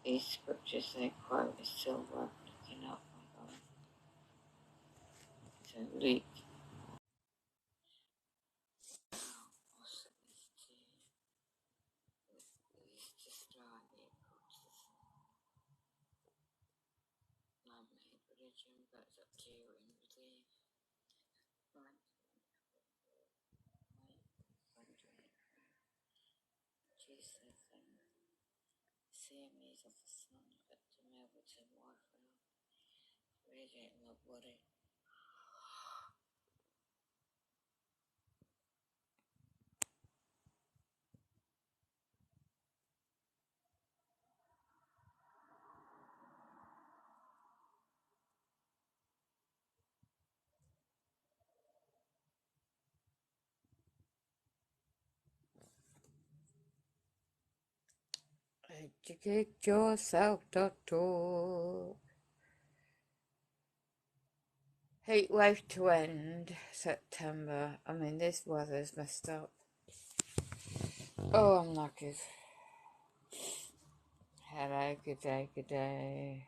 these scriptures they quote is still worth looking up. So Luke. Man-made religion, but it's up to you and believe. Right. Jesus see me as a son, but to me able to wife radiate my body. Educate yourself.org. Heat wave to end September. I mean, this weather's messed up. Oh, I'm knackered. Hello, good day, good day.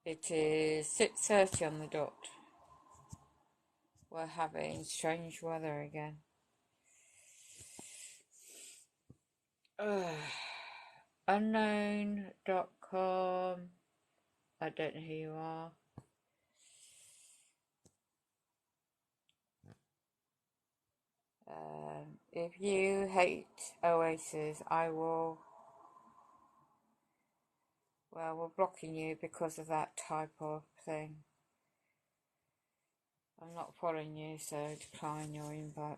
It is 6:30 on the dot. We're having strange weather again. Unknown.com. I don't know who you are. If you hate Oasis, well, we're blocking you because of that type of thing. I'm not following you, so decline your invite.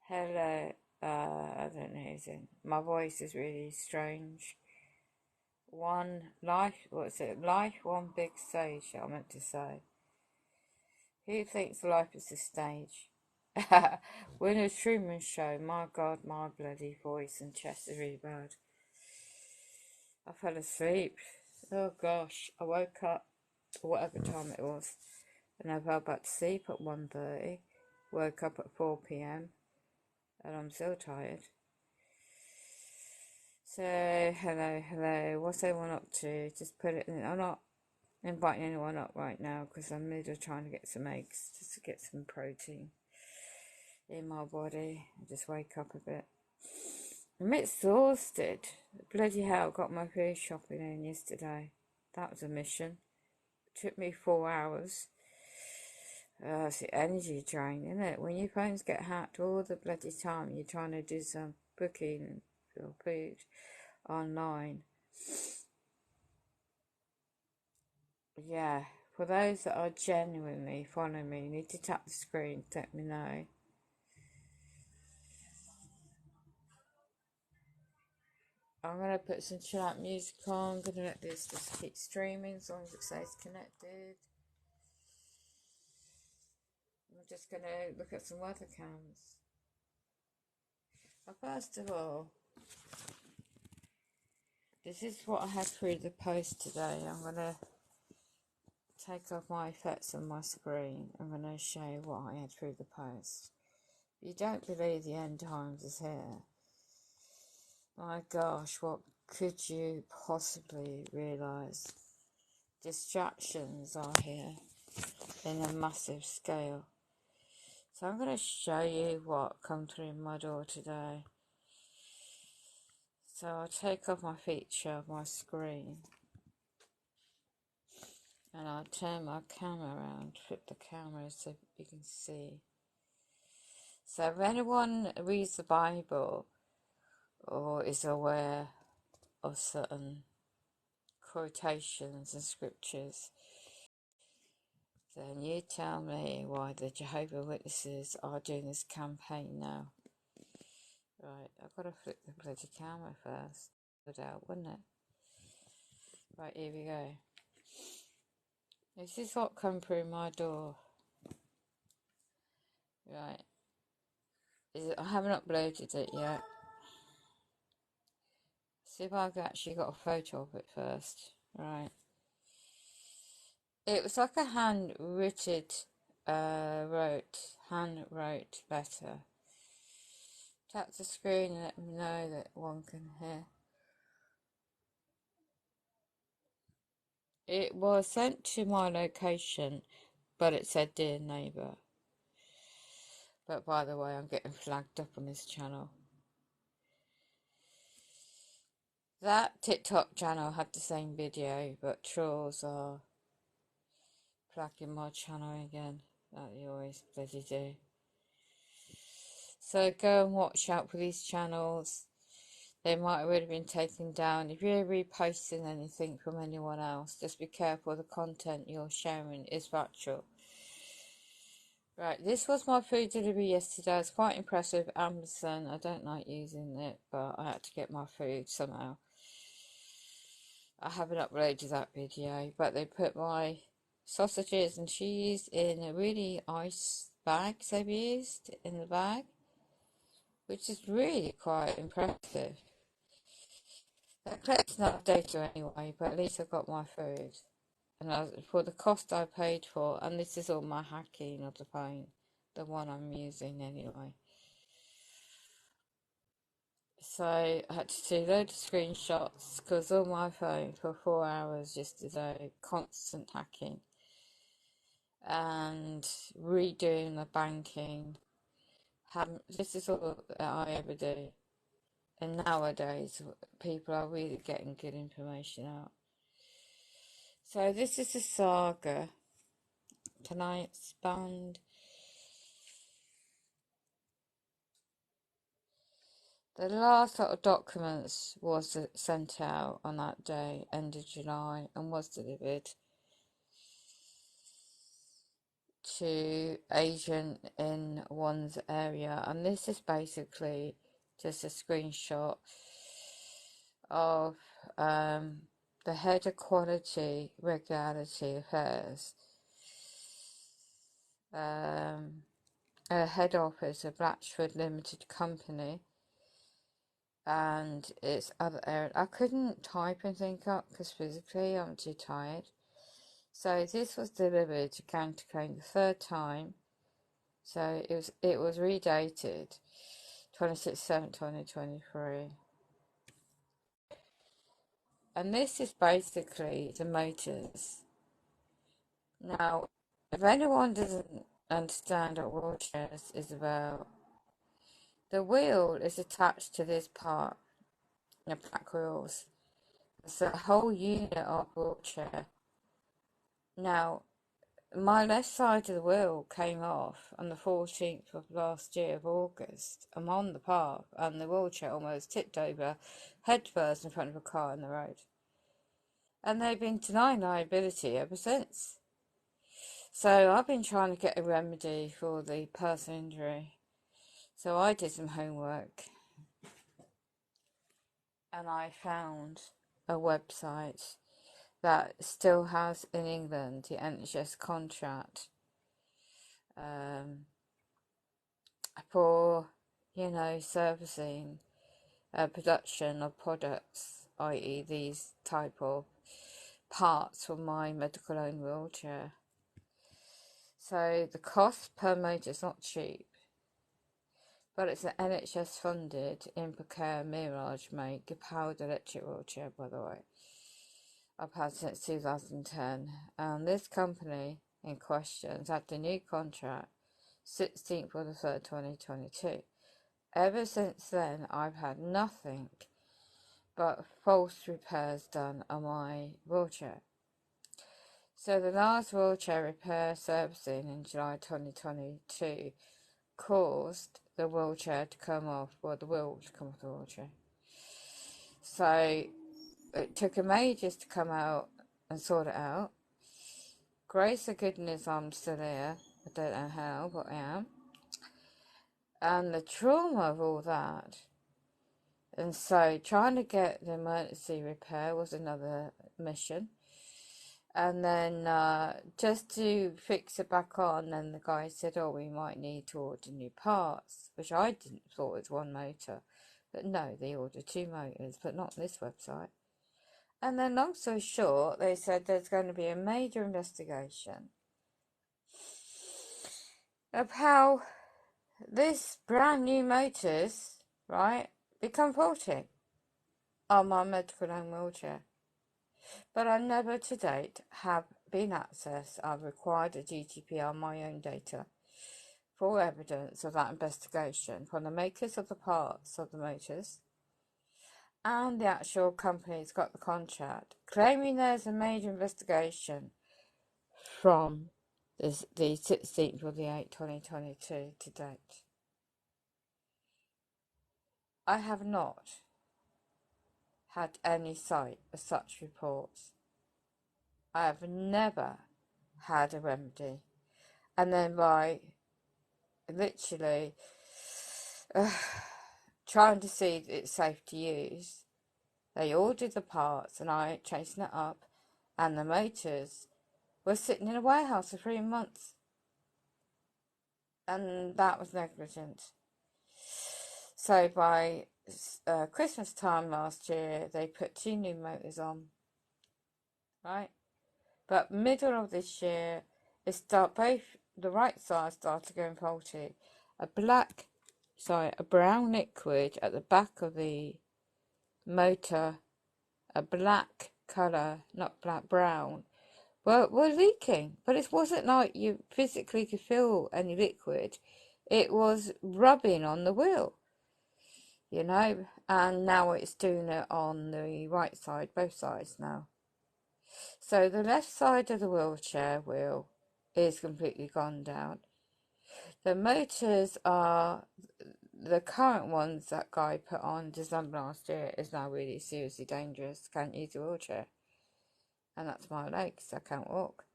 Hello, I don't know who's in. My voice is really strange. One life, what's it? Life, one big stage, I meant to say. Who thinks life is a stage? When a Truman Show, my God, my bloody voice and chest is really bad. I fell asleep. Oh gosh, I woke up, whatever time it was, and I fell back to sleep at 1:30. Woke up at 4 p.m. and I'm still tired. So, hello, what's everyone up to? Just put it in. I'm not inviting anyone up right now because I'm in the middle of trying to get some eggs, just to get some protein in my body. I just wake up a bit. I'm exhausted. Bloody hell, got my food shopping in yesterday. That was a mission. It took me 4 hours. It's the energy drain, isn't it? When your phones get hacked all the bloody time, you're trying to do some booking for food online. Yeah, for those that are genuinely following me, you need to tap the screen to let me know. I'm going to put some chill out music on. I'm going to let this just keep streaming as long as it stays connected. I'm just going to look at some weather cams. Well, first of all, this is what I had through the post today. I'm going to take off my effects on my screen. I'm going to show you what I had through the post. If you don't believe the end times is here, my gosh, what could you possibly realise? Distractions are here in a massive scale. So I'm going to show you what come through my door today. So I'll take off my feature of my screen and I'll turn my camera around, flip the camera so you can see. So if anyone reads the Bible or is aware of certain quotations and scriptures, then you tell me why the Jehovah's Witnesses are doing this campaign now. Right, I've got to flip the bloody camera first. Good out, wouldn't it? Right, here we go. This is what come through my door. Right. I haven't uploaded it yet. See if I've actually got a photo of it first. Right. It was like a handwritten hand wrote letter. Tap the screen and let me know that one can hear. It was sent to my location, but it said dear neighbour. But by the way, I'm getting flagged up on this channel. That TikTok channel had the same video, but trolls are flagging my channel again. That they always bloody do. So go and watch out for these channels. They might have already been taken down. If you're reposting anything from anyone else, just be careful the content you're sharing is factual. Right, this was my food delivery yesterday. I was quite impressed with Amazon. I don't like using it, but I had to get my food somehow. I haven't uploaded that video, but they put my sausages and cheese in a really nice bag they've used in the bag, which is really quite impressive. They're collecting that data anyway, but at least I got my food. And for the cost I paid for, and this is all my hacking of the phone, the one I'm using anyway. So I had to do loads of screenshots because on my phone for 4 hours yesterday, constant hacking and redoing the banking. This is all that I ever do. And nowadays, people are really getting good information out. So this is a saga. Can I expand? The last lot of documents was sent out on that day, end of July, and was delivered to agent in one's area. And this is basically just a screenshot of the head of quality regularity affairs, a head office of Blatchford Limited Company, and its other area. I couldn't type anything up because physically I'm too tired. So this was delivered to County Claim the third time. So it was redated 26/7/2023. And this is basically the motors. Now, if anyone doesn't understand what wheelchairs is about, the wheel is attached to this part, the black wheels. It's a whole unit of wheelchair. Now, my left side of the wheel came off on the 14th of last year of August. I'm on the path and the wheelchair almost tipped over head first in front of a car on the road. And they've been denying liability ever since. So I've been trying to get a remedy for the personal injury. So I did some homework and I found a website that still has in England the NHS contract for, servicing production of products, i.e. these type of parts for my medical owned wheelchair. So the cost per motor is not cheap, but it's an NHS funded Impacare Mirage make, a powered electric wheelchair, by the way. I've had since 2010, and this company in question has had the new contract 16th of the 3rd 2022. Ever since then I've had nothing but false repairs done on my wheelchair. So the last wheelchair repair servicing in July 2022 caused the wheelchair to come off, or the wheel to come off the wheelchair. So it took him ages to come out and sort it out. Grace of goodness I'm still here. I don't know how, but I am. And the trauma of all that. And so trying to get the emergency repair was another mission. And then just to fix it back on, then the guy said, oh, we might need to order new parts, which I didn't thought was one motor. But no, they ordered 2 motors, but not on this website. And then long story short, they said there's going to be a major investigation of how this brand new motors, right, become faulty on my medical home wheelchair. But I never to date have been accessed. I've required a GDPR on my own data for evidence of that investigation from the makers of the parts of the motors and the actual company that's got the contract, claiming there's a major investigation from the 16th of the 8th, 2022 to date. I have not had any sight of such reports. I have never had a remedy. And then by literally trying to see that it's safe to use, they ordered the parts and I chasing it up, and the motors were sitting in a warehouse for 3 months. And that was negligent. So by Christmas time last year, they put 2 new motors on, right? But middle of this year, both the right side started going faulty. A brown liquid at the back of the motor, a black colour, not black, brown, were leaking. But it wasn't like you physically could feel any liquid. It was rubbing on the wheel, you know, and now it's doing it on the right side, both sides now. So the left side of the wheelchair wheel is completely gone down. The motors are, the current ones that guy put on December last year is now really seriously dangerous. Can't use a wheelchair. And that's my legs, I can't walk.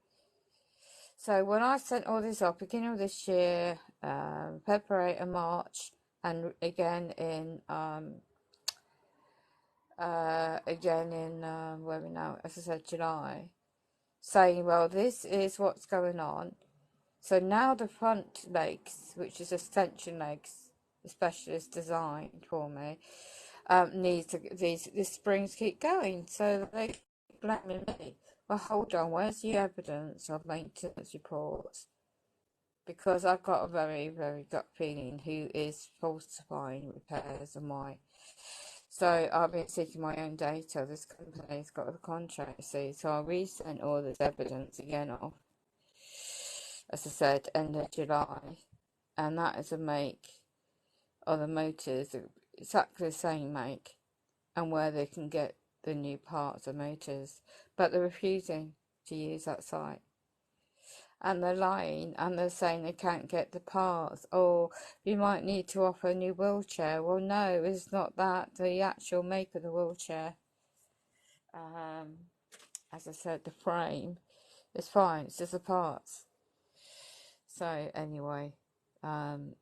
So when I sent all this off, beginning of this year, February and March, and again in where we now, as I said, July, saying, well, this is what's going on. So now the front legs, which is extension legs, the specialist designed for me, needs to, these springs keep going. So they blaming me. Well, hold on, where's the evidence of maintenance reports? Because I've got a very, very gut feeling who is falsifying repairs and why. So I've been seeking my own data. This company's got the contract, you see. So I resent all this evidence again off, as I said, end of July. And that is a make of the motors, exactly the same make, and where they can get the new parts of motors. But they're refusing to use that site. And they're lying, and they're saying they can't get the parts, or you might need to offer a new wheelchair. Well, no, it's not that. The actual make of the wheelchair, as I said, the frame is fine. It's just the parts. So anyway, I'm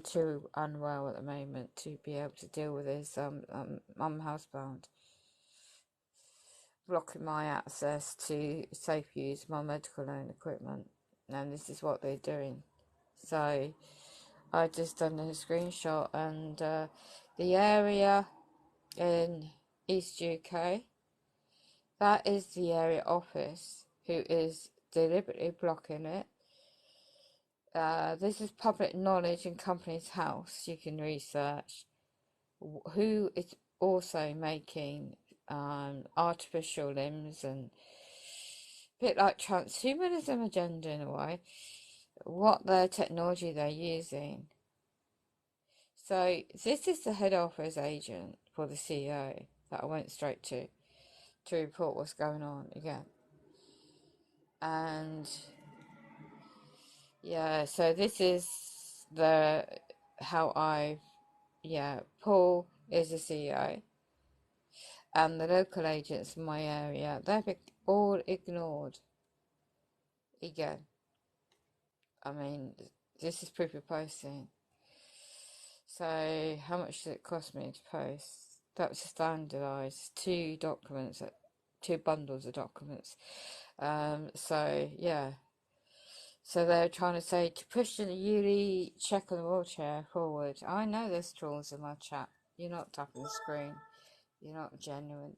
too unwell at the moment to be able to deal with this. I'm housebound, blocking my access to safe use my medical owned equipment, and this is what they're doing. So I just done a screenshot, and the area in East UK, that is the area office who is deliberately blocking it. This is public knowledge in Companies House. You can research who is also making artificial limbs, and a bit like transhumanism agenda in a way, what their technology they're using. So this is the head office agent for the CEO that I went straight to report what's going on again. And yeah, so this is Paul is the CEO, and the local agents in my area, they've all ignored again. I mean, this is proof of posting. So how much did it cost me to post? That was standardised, 2 bundles of documents. So yeah. So they're trying to say to push the yearly check on the wheelchair forward. I know there's trolls in my chat. You're not tapping the screen. You're not genuine.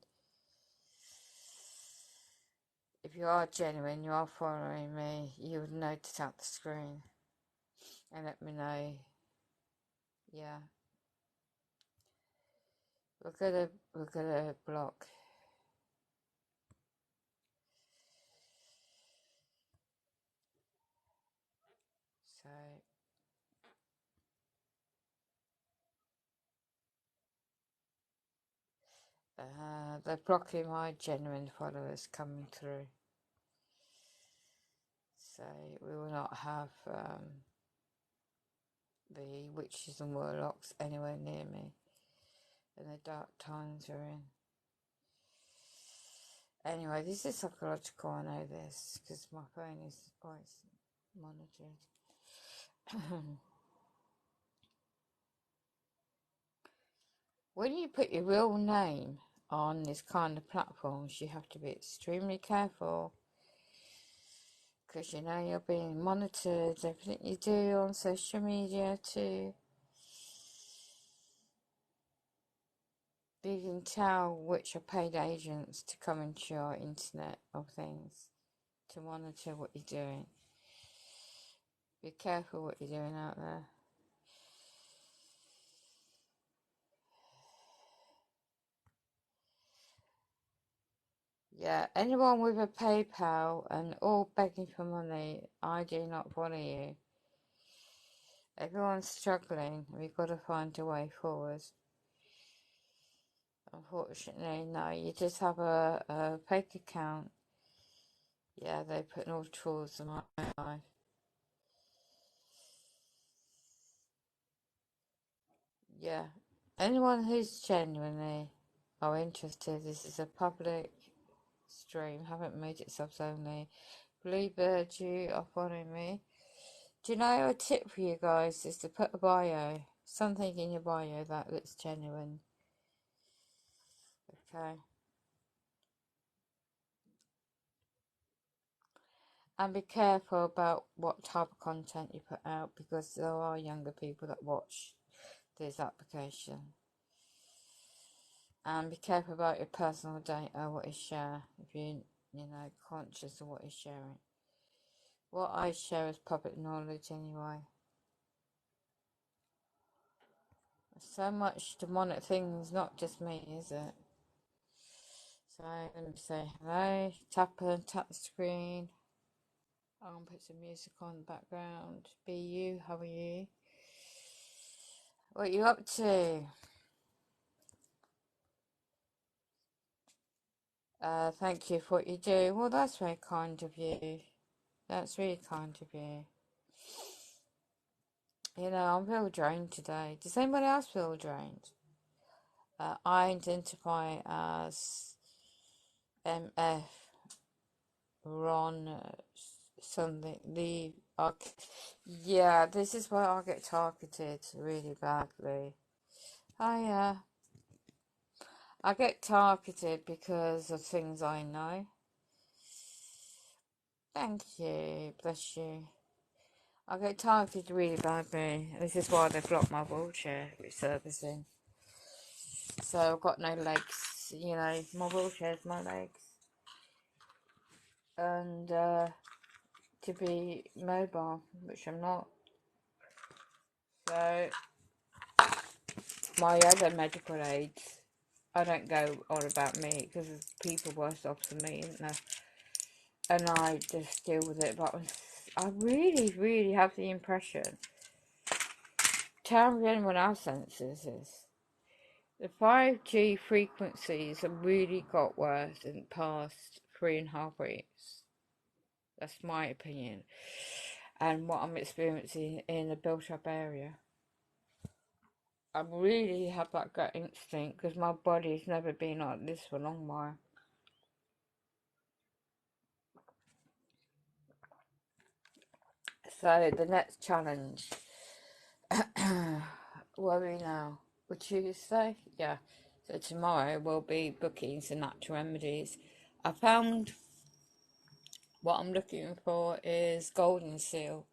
If you are genuine, you are following me, you would know to tap the screen. and let me know. Yeah, we're gonna block. So they're blocking my genuine followers coming through. So we will not have the witches and warlocks anywhere near me. And the dark times we're in. Anyway, this is psychological, I know this, because my phone is always monitored. When you put your real name on this kind of platforms, you have to be extremely careful, because you know you're being monitored, everything you do on social media too. You can tell which are paid agents to come into your internet of things to monitor what you're doing. Be careful what you're doing out there. Yeah, anyone with a PayPal and all begging for money, I do not follow you. Everyone's struggling. We've got to find a way forward. Unfortunately, no, you just have a fake account. Yeah, they put all the tools in my life. Yeah, anyone who's genuinely are interested, this is a public stream, haven't made it subs only. Bluebird, you are following me. Do you know a tip for you guys is to put a bio, something in your bio that looks genuine. Okay. And be careful about what type of content you put out, because there are younger people that watch this application. And be careful about your personal data, what you share, if you know, conscious of what you're sharing. What I share is public knowledge anyway. So much demonic things, not just me, is it? So let me say hello, tap the screen. I'm going to put some music on the background. Be you, how are you? What are you up to? Thank you for what you do. Well, that's very kind of you. That's really kind of you. You know, I feel drained today. Does anybody else feel drained? I identify as MF Ron something. Yeah, this is why I get targeted really badly. I get targeted because of things I know. Thank you, bless you. I get targeted really badly. This is why they blocked my wheelchair resurfacing. So I've got no legs, you know, my wheelchair's my legs. And to be mobile, which I'm not. So my other medical aids, I don't go on about me because there's people worse off than me, isn't there? And I just deal with it. But I really, really have the impression, tell me if anyone else senses this, the 5G frequencies have really got worse in the past 3.5 weeks. That's my opinion. And what I'm experiencing in a built-up area. I really have that gut instinct because my body's never been like this for a long while. So the next challenge, where are we now? We're Tuesday? Yeah. So tomorrow will be bookings and natural remedies. I found what I'm looking for is golden seal.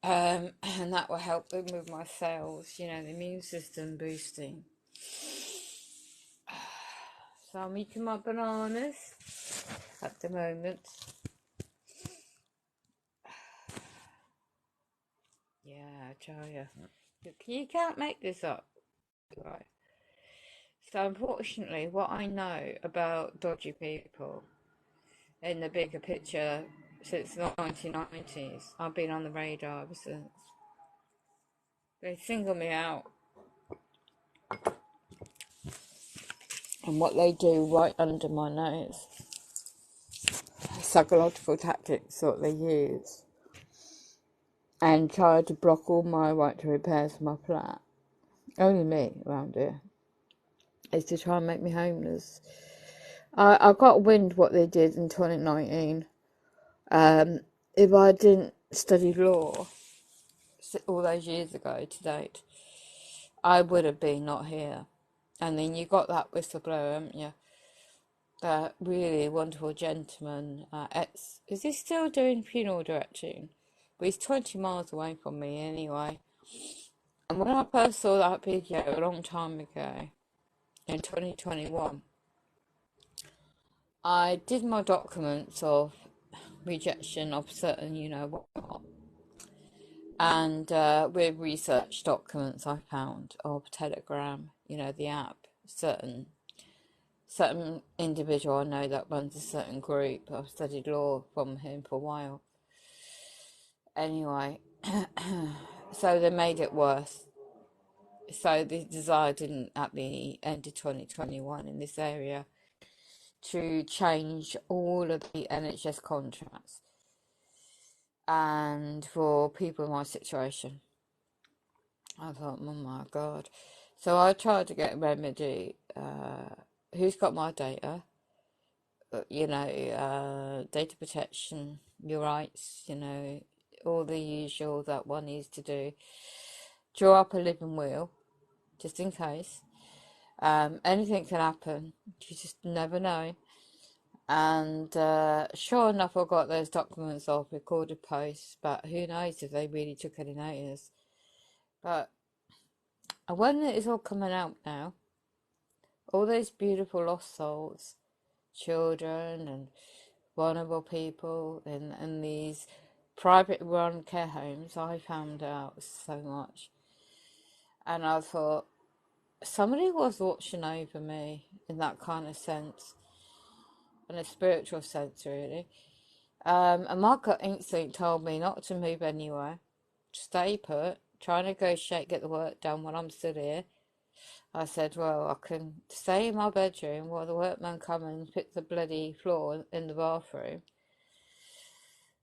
And that will help with my cells, you know, the immune system boosting. So I'm eating my bananas at the moment. Yeah, I tell you. You can't make this up. Right. So, unfortunately, what I know about dodgy people in the bigger picture since the 1990s, I've been on the radar ever since. They single me out, and what they do right under my nose, psychological tactics that they use, and try to block all my right to repairs for my flat. Only me around here. Is to try and make me homeless. I got wind what they did in 2019. If I didn't study law all those years ago to date, I would have been not here. And then you got that whistleblower, haven't you? That really wonderful gentleman. Is he still doing funeral directing? But he's 20 miles away from me anyway. And when I first saw that video a long time ago, in 2021, I did my documents of rejection of certain, what. And with research documents I found of Telegram, the app, certain individual I know that runs a certain group. I've studied law from him for a while. Anyway, so they made it worse. So the desire didn't at the end of 2021 in this area to change all of the NHS contracts and for people in my situation. I thought, oh my God. So I tried to get a remedy. Who's got my data? Data protection, your rights, all the usual that one needs to do. Draw up a living will, just in case. Anything can happen. You just never know. And sure enough, I got those documents off recorded posts, but who knows if they really took any notice. But when it is all coming out now, all those beautiful lost souls, children and vulnerable people in these private run care homes, I found out so much. And I thought, somebody was watching over me in that kind of sense, in a spiritual sense, really. And my gut instinct told me not to move anywhere, stay put, try and negotiate, get the work done while I'm still here. I said, well, I can stay in my bedroom while the workmen come and fix the bloody floor in the bathroom.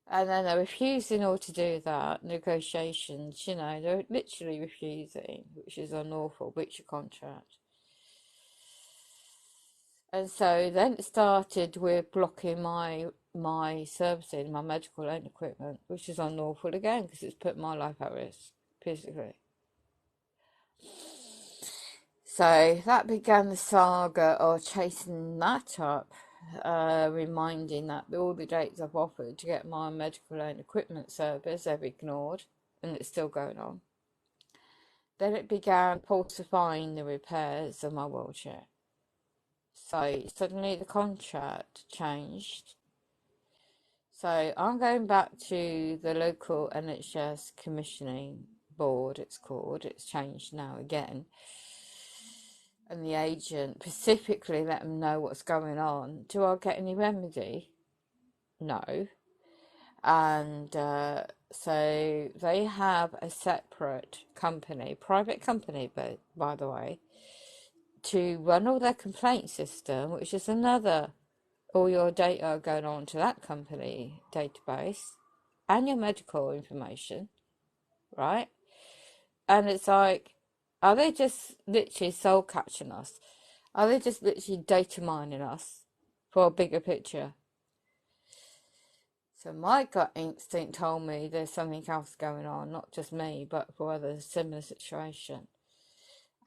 And then they're refusing all to do that, negotiations, they're literally refusing, which is unlawful, breach of contract. And so then it started with blocking my servicing, my medical loan equipment, which is unlawful again because it's put my life at risk, physically. So that began the saga of chasing that up, reminding that all the dates I've offered to get my medical loan equipment service, they've ignored, and it's still going on. Then it began falsifying the repairs of my wheelchair. So suddenly the contract changed. So I'm going back to the local NHS commissioning board, it's called. It's changed now again. And the agent specifically let them know what's going on. Do I get any remedy? No. And so they have a separate company, private company, but by the way, to run all their complaint system, which is another, all your data are going on to that company database and your medical information, right? And it's like, are they just literally soul catching us? Are they just literally data mining us for a bigger picture? So my gut instinct told me there's something else going on, not just me, but for others, similar situation.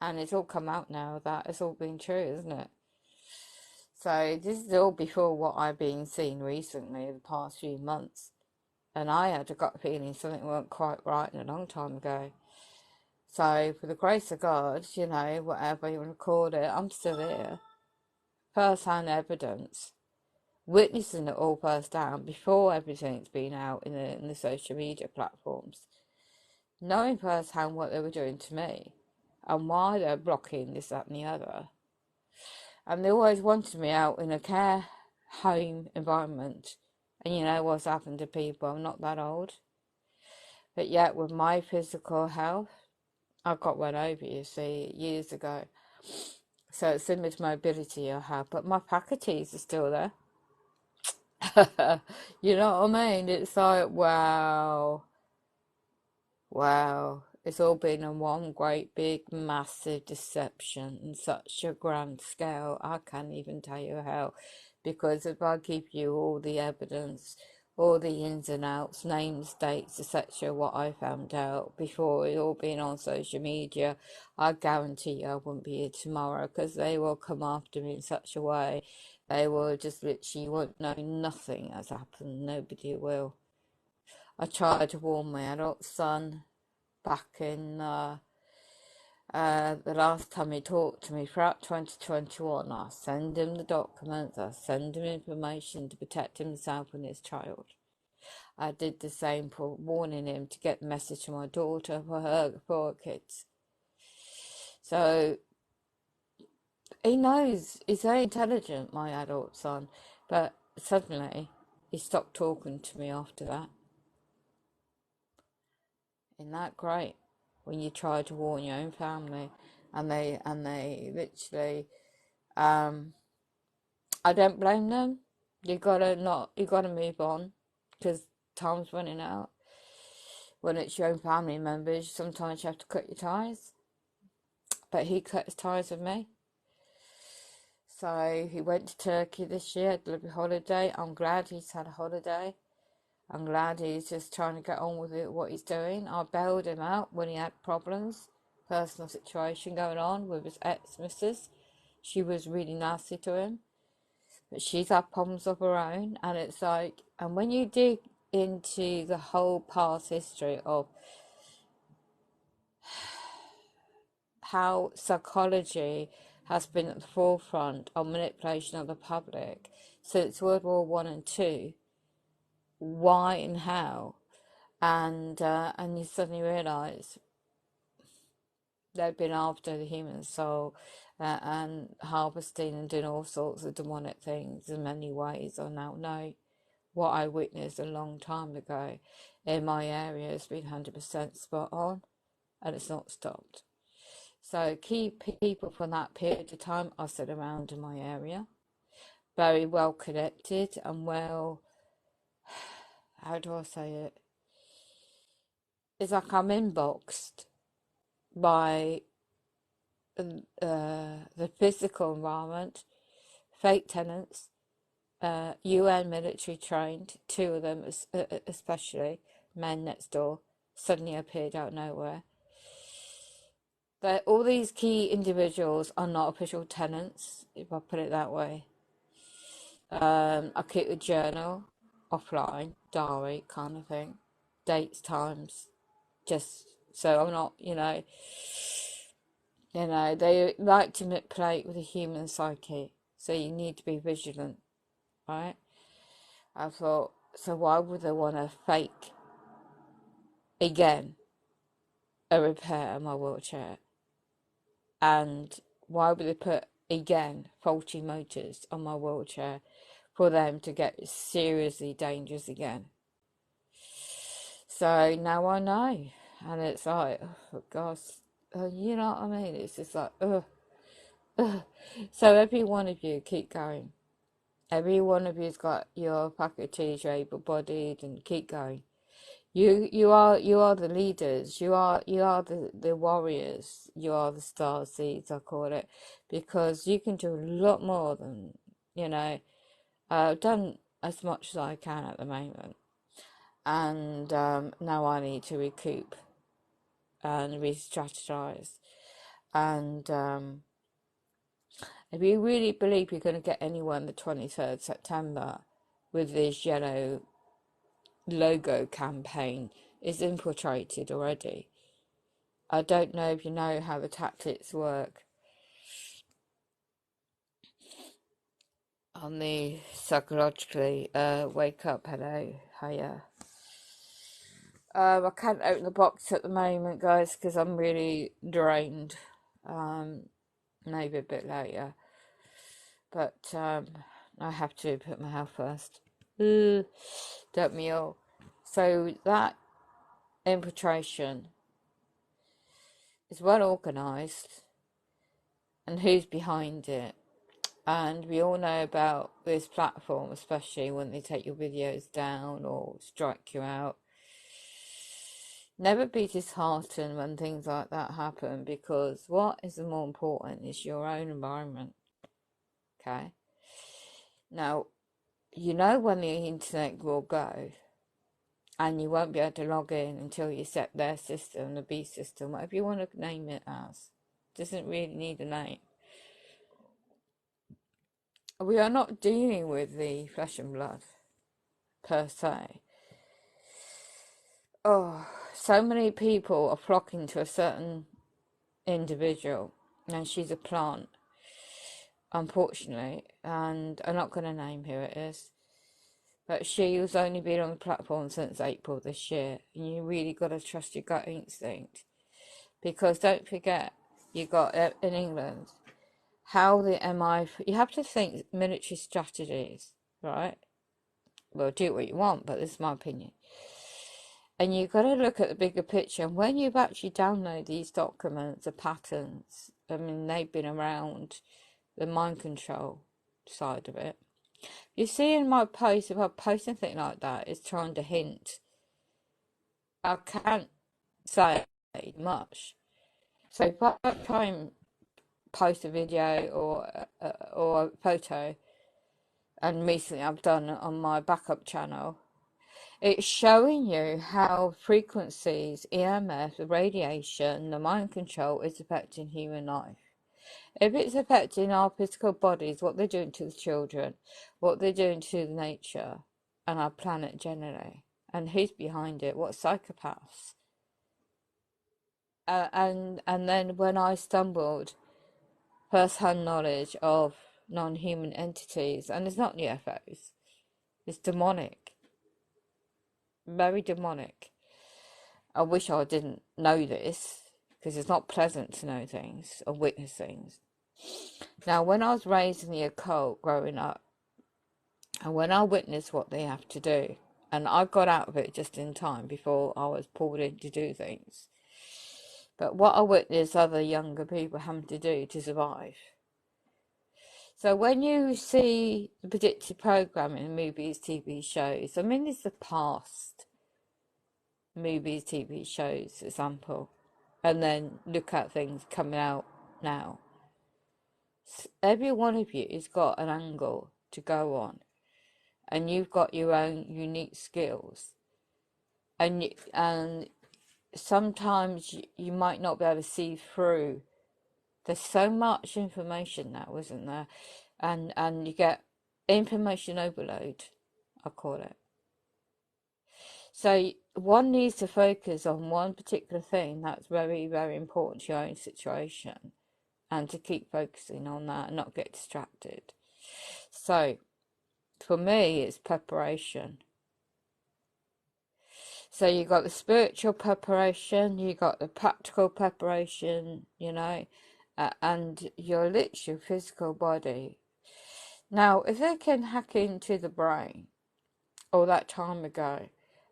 And it's all come out now that it's all been true, isn't it? So this is all before what I've been seeing recently, the past few months. And I had a gut feeling something weren't quite right a long time ago. So for the grace of God, whatever you want to call it, I'm still here. First-hand evidence. Witnessing it all firsthand before everything's been out in the social media platforms. knowing firsthand what they were doing to me and why they're blocking this, that, and the other. And they always wanted me out in a care home environment. And you know what's happened to people, I'm not that old. But yet, with my physical health, I got run over, you see, years ago. So it's limited mobility I have, but my faculties are still there. You know what I mean? It's like, wow. Wow, it's all been in one great big massive deception in such a grand scale. I can't even tell you how, because if I give you all the evidence, all the ins and outs, names, dates, etc., what I found out before it all being on social media, I guarantee you I wouldn't be here tomorrow, because they will come after me in such a way. They will just literally, you won't know nothing has happened. Nobody will. I tried to warn my adult son back in the last time he talked to me throughout 2021. I send him the documents, I send him information to protect himself and his child. I did the same for warning him to get the message to my daughter for her kids. So he knows, he's very intelligent, my adult son, but suddenly he stopped talking to me after that. Isn't that great? When you try to warn your own family and they literally, I don't blame them. You gotta move on, because time's running out. When it's your own family members, sometimes you have to cut your ties. But he cut his ties with me. So he went to Turkey this year, had a little holiday. I'm glad he's had a holiday. I'm glad he's just trying to get on with it, what he's doing. I bailed him out when he had problems, personal situation going on with his ex-missus. She was really nasty to him, but she's had problems of her own. And it's like, and when you dig into the whole past history of how psychology has been at the forefront of manipulation of the public since World War One and Two, why and how, and you suddenly realise they've been after the human soul, and harvesting and doing all sorts of demonic things in many ways. I now know what I witnessed a long time ago in my area has been 100% spot on, and it's not stopped. So key people from that period of time are still around in my area, very well connected and well, how do I say it? It's like I'm inboxed by the physical environment, fake tenants, UN military trained, two of them especially, men next door, suddenly appeared out of nowhere. All these key individuals are not official tenants, if I put it that way. I keep a journal, offline, diary kind of thing, dates, times, just so I'm not, they like to manipulate with the human psyche, so you need to be vigilant, right? I thought, so why would they want to fake, again, a repair of my wheelchair? And why would they put, again, faulty motors on my wheelchair for them to get seriously dangerous again? So now I know. And it's like, oh gosh, you know what I mean? It's just like, ugh. So every one of you, keep going. Every one of you's got your faculties, you're able-bodied, and keep going. You are the leaders. You are the warriors. You are the star seeds, I call it, because you can do a lot more than I've done as much as I can at the moment, and now I need to recoup and re-strategize. And if you really believe you're going to get anywhere on the 23rd September with this yellow logo campaign, is infiltrated already. I don't know if you know how the tactics work on the psychologically wake up, hello, hiya. I can't open the box at the moment, guys, because I'm really drained. Maybe a bit later, but I have to put my health first. Don't me all. So that infiltration is well organised, and who's behind it? And we all know about this platform, especially when they take your videos down or strike you out. Never be disheartened when things like that happen, because what is more important is your own environment. Okay? Now, you know when the internet will go, and you won't be able to log in until you set their system, the B system, whatever you want to name it as. Doesn't really need a name. We are not dealing with the flesh and blood, per se. Oh, so many people are flocking to a certain individual, and she's a plant, unfortunately, and I'm not going to name who it is, but she has only been on the platform since April this year, and you really got to trust your gut instinct, because don't forget, you got in England, how the you have to think military strategies, right? Well, do what you want, but this is my opinion. And you've got to look at the bigger picture. And when you've actually downloaded these documents, the patterns, I mean, they've been around the mind control side of it. You see in my post, if I post anything like that, it's trying to hint. I can't say much. So if I try and post a video or a photo, and recently I've done it on my backup channel, it's showing you how frequencies, EMF, the radiation, the mind control is affecting human life. If it's affecting our physical bodies, what they're doing to the children, what they're doing to nature and our planet generally, and who's behind it, what psychopaths. And then when I stumbled first-hand knowledge of non-human entities, and it's not UFOs, it's demonic, very demonic. I wish I didn't know this, because it's not pleasant to know things or witness things. Now, when I was raised in the occult growing up, and when I witnessed what they have to do, and I got out of it just in time before I was pulled in to do things, but what I witnessed other younger people having to do to survive. So when you see the predictive programming in movies, TV shows, I mean, it's the past movies, TV shows example, and then look at things coming out now. Every one of you has got an angle to go on, and you've got your own unique skills, and sometimes you might not be able to see through. There's so much information now, isn't there? And you get information overload, I call it. So one needs to focus on one particular thing that's very, very important to your own situation, and to keep focusing on that and not get distracted. So for me, it's preparation. So you got the spiritual preparation, you got the practical preparation, and your literal physical body. Now, if they can hack into the brain all that time ago,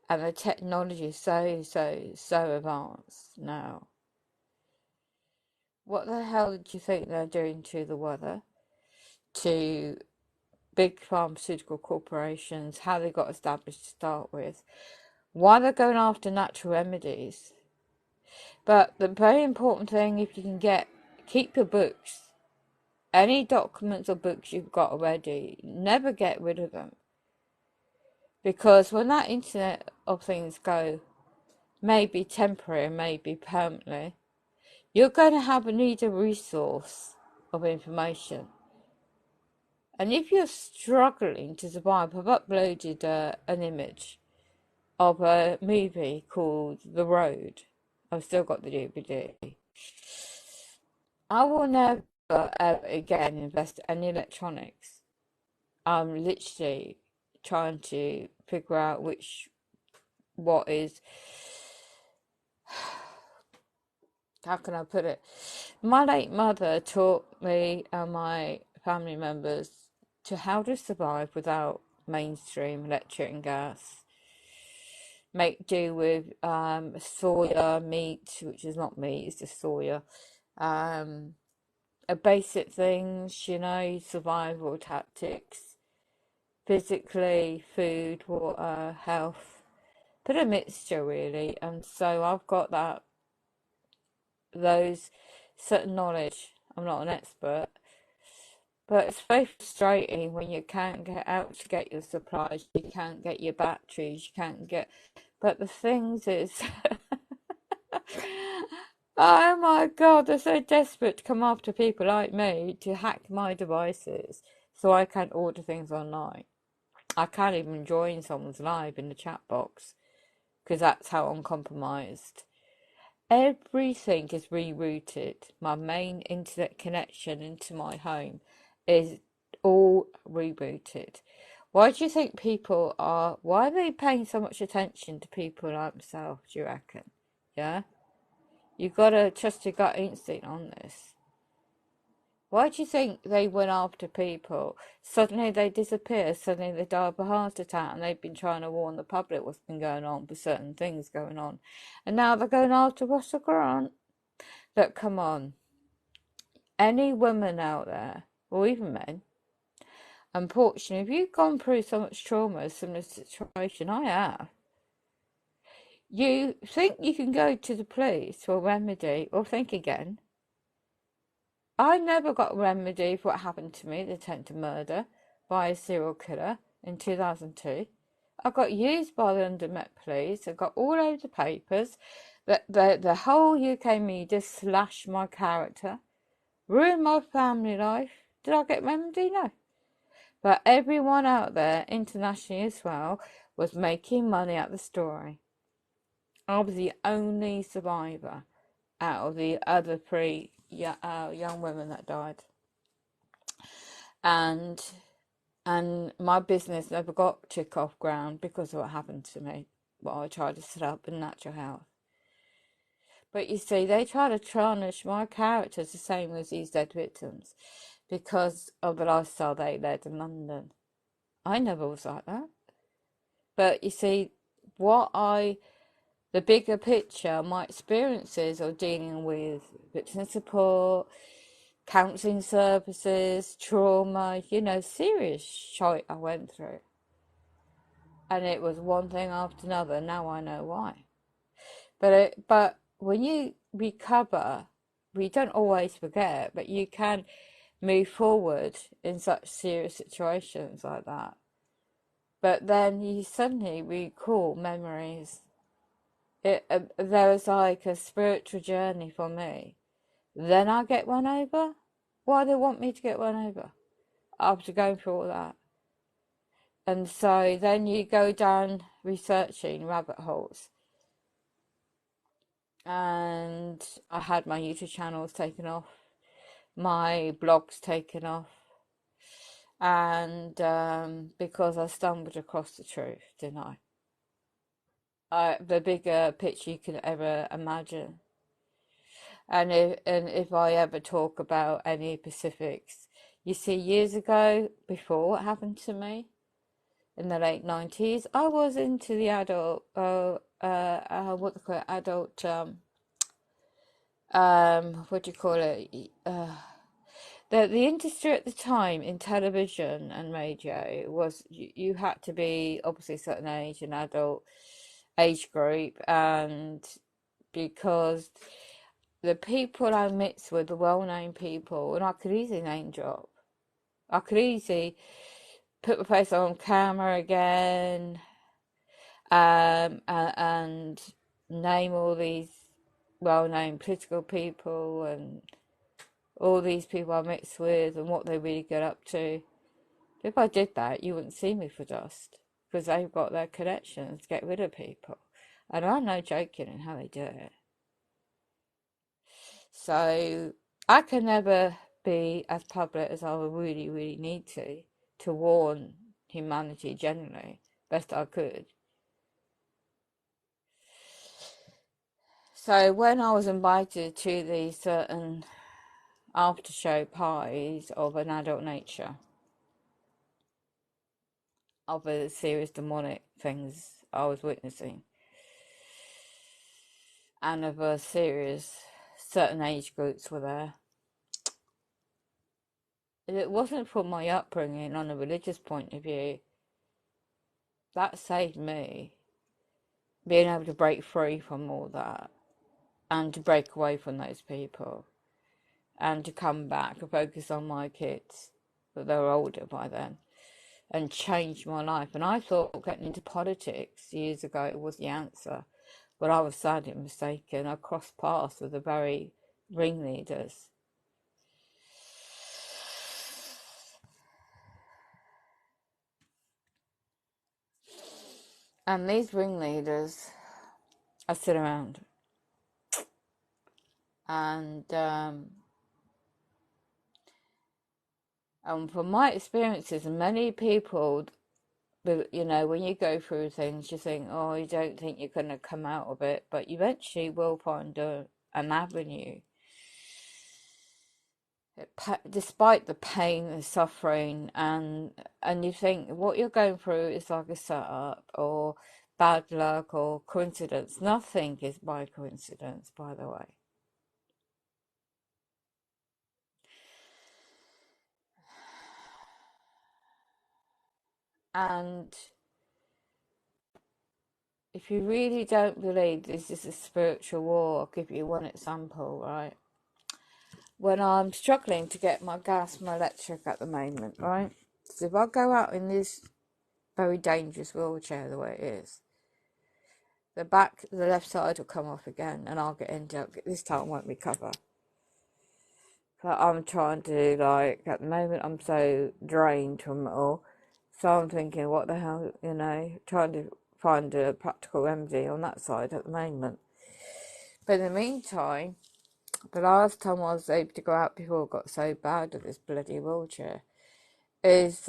and the technology is so advanced now, what the hell do you think they're doing to the weather, to big pharmaceutical corporations, how they got established to start with, why they're going after natural remedies? But the very important thing, if you can keep your books, any documents or books you've got already, never get rid of them. Because when that Internet of Things go, maybe temporary, maybe permanently, you're going to need a resource of information. And if you're struggling to survive, I've uploaded an image of a movie called The Road. I've still got the DVD. I will never ever again invest in electronics. I'm literally trying to figure out what is how can I put it? My late mother taught me and my family members to how to survive without mainstream electric and gas. Make do with soya meat, which is not meat, it's just soya. Um, Basic things, survival tactics, physically, food, water, health, but a mixture really. And so I've got those certain knowledge. I'm not an expert, but it's very frustrating when you can't get out to get your supplies, you can't get your batteries, you can't get. But the things is, oh my God, they're so desperate to come after people like me to hack my devices so I can't order things online. I can't even join someone's live in the chat box because that's how uncompromised. Everything is rerouted. My main internet connection into my home is all rebooted. Why do you think why are they paying so much attention to people like myself, do you reckon? Yeah? You gotta trust your gut instinct on this. Why do you think they went after people? Suddenly they disappear, suddenly they die of a heart attack, and they've been trying to warn the public what's been going on with certain things going on. And now they're going after Russell Grant. Look, come on. Any women out there, or even men, unfortunately, if you've gone through so much trauma, similar situation I have, you think you can go to the police for a remedy, or think again. I never got a remedy for what happened to me, the attempted murder by a serial killer in 2002. I got used by the Met Police. I got all over the papers. The whole UK media slashed my character, ruined my family life. Did I get remedy? No. But everyone out there, internationally as well, was making money out of the story. I was the only survivor out of the other three young women that died. And my business never got took off ground because of what happened to me, what I tried to set up in natural health. But you see, they try to tarnish my characters the same as these dead victims because of the lifestyle they led in London. I never was like that. But you see, the bigger picture, my experiences of dealing with victim support, counselling services, trauma, serious shit I went through. And it was one thing after another. Now I know why. But when you recover, we don't always forget, but you can move forward in such serious situations like that. But then you suddenly recall memories. There was like a spiritual journey for me. Then I get one over. Why do they want me to get one over after going through all that? And so then you go down researching rabbit holes. And I had my YouTube channels taken off, my blogs taken off, and because I stumbled across the truth, didn't I? The bigger picture you could ever imagine. And if I ever talk about any Pacifics, you see, years ago, before what happened to me in the late 90s, I was into the adult, what do you call it, adult, what do you call it? The industry at the time in television and radio was you had to be obviously a certain age, an adult age group, and because the people I mixed with, the well-known people, and I could easily name drop. I could easily put my face on camera again, and name all these well-known political people and all these people I mixed with and what they really get up to. If I did that, you wouldn't see me for dust because they've got their connections to get rid of people. And I'm no joking in how they do it. So I can never be as public as I would really, really need to warn humanity generally, best I could. So when I was invited to the certain after show parties of an adult nature, of the serious demonic things I was witnessing, and of a serious certain age groups were there. If it wasn't for my upbringing on a religious point of view, that saved me being able to break free from all that and to break away from those people and to come back and focus on my kids, but they were older by then, and change my life. And I thought getting into politics years ago was the answer, but I was sadly mistaken. I crossed paths with the very ringleaders. And these ringleaders I sit around, and from my experiences, and many people, you know, when you go through things, you think, oh, you don't think you're going to come out of it, but you eventually will find an avenue. Despite the pain and suffering, and you think what you're going through is like a setup or bad luck or coincidence. Nothing is by coincidence, by the way. And if you really don't believe this is a spiritual war, I'll give you one example, right? When I'm struggling to get my gas, my electric at the moment, right? So if I go out in this very dangerous wheelchair the way it is, the left side will come off again and I'll get into it. This time I won't recover. But I'm trying to, like, at the moment I'm so drained from it all. So I'm thinking, what the hell, you know, trying to find a practical remedy on that side at the moment. But in the meantime, the last time I was able to go out before it got so bad with this bloody wheelchair is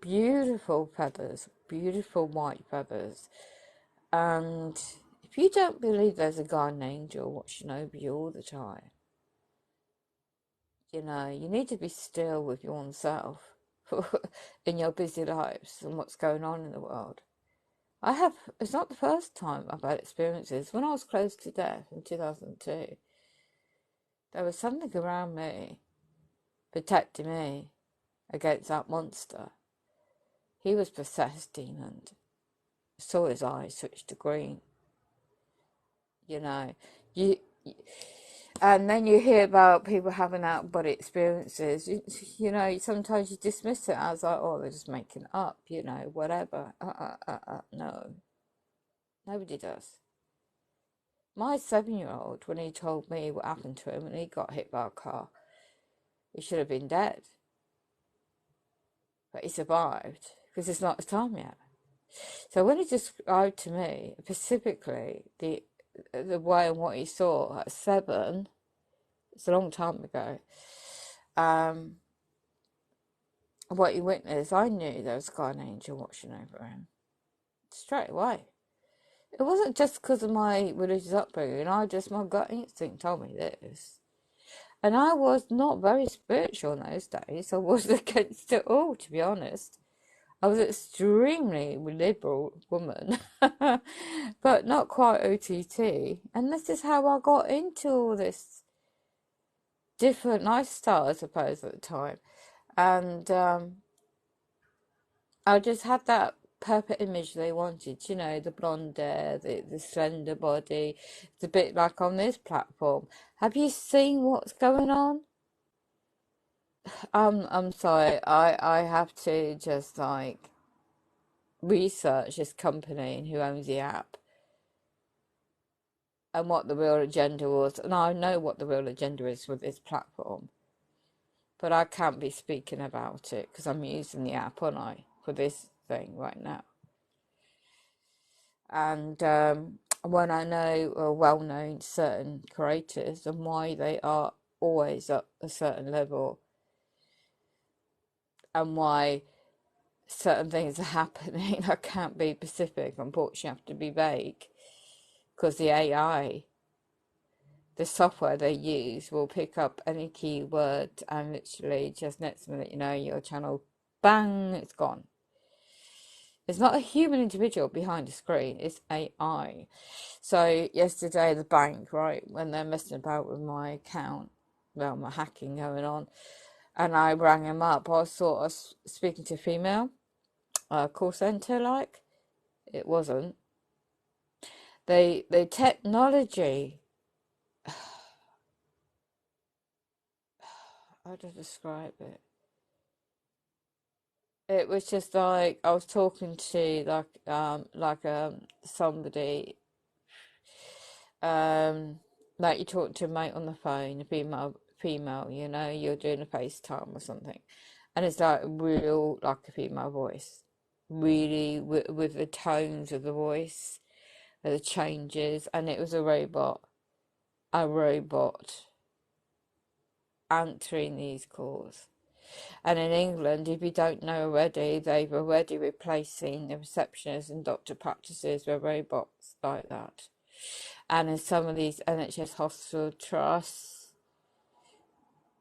beautiful feathers, beautiful white feathers. And if you don't believe there's a guardian angel watching over you all the time, you know, you need to be still with your own self in your busy lives and what's going on in the world. It's not the first time I've had experiences. When I was close to death in 2002, there was something around me protecting me against that monster. He was possessed, demon. I saw his eyes switch to green. You know, you and then you hear about people having out-body experiences. You know, sometimes you dismiss it as like, oh, they're just making it up, you know, whatever. No, nobody does. My 7-year-old, when he told me what happened to him when he got hit by a car, he should have been dead. But he survived because it's not his time yet. So when he described to me specifically the way and what he saw at 7, it's a long time ago, what he witnessed, I knew there was a guardian angel watching over him straight away. It wasn't just because of my religious upbringing. My gut instinct told me this. And I was not very spiritual in those days. I was against it all, to be honest. I was an extremely liberal woman, but not quite OTT. And this is how I got into all this different lifestyle, I suppose, at the time. And I just had that perfect image they wanted, you know, the blonde hair, the slender body. It's a bit like on this platform. Have you seen what's going on? I'm sorry, I have to just like research this company and who owns the app and what the real agenda was. And I know what the real agenda is with this platform, but I can't be speaking about it because I'm using the app, aren't I, for this thing right now. And when I know well-known certain creators and why they are always at a certain level and why certain things are happening, I can't be specific, unfortunately I have to be vague. because the AI, the software they use, will pick up any keyword and literally just next minute, you know, your channel, bang, it's gone. It's not a human individual behind a screen, it's AI. So yesterday, the bank, right, when they're messing about with my account, well, my hacking going on, and I rang him up. I was sort of speaking to a female, call centre like. It wasn't. The technology, how to describe it? It was just like I was talking to somebody, like you talk to a mate on the phone, a female, you know, you're doing a FaceTime or something, and it's like real, like a female voice, really with the tones of the voice, the changes, and it was a robot answering these calls. And in England, if you don't know already, they've already replacing the receptionists and doctor practices with robots like that. And in some of these NHS hospital trusts,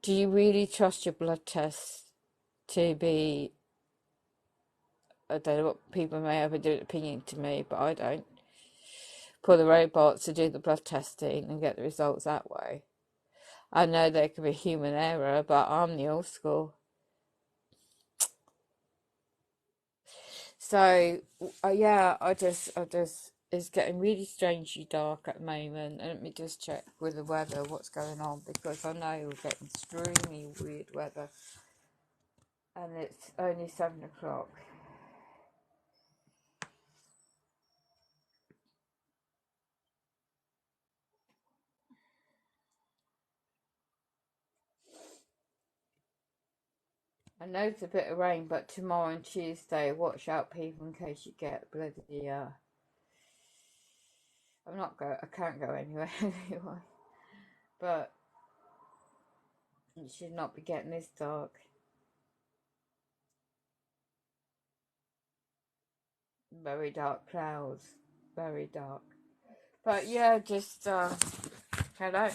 do you really trust your blood tests to be, I don't know what people may have a different opinion to me, but I don't, for the robots to do the blood testing and get the results that way. I know there could be human error, but I'm the old school. So, yeah, it's getting really strangely dark at the moment. And let me just check with the weather what's going on, because I know we're getting extremely weird weather. And it's only 7 o'clock. I know it's a bit of rain, but tomorrow and Tuesday, watch out, people, in case you get bloody. I can't go anywhere anyway. But it should not be getting this dark. Very dark clouds, very dark. But yeah, just hello.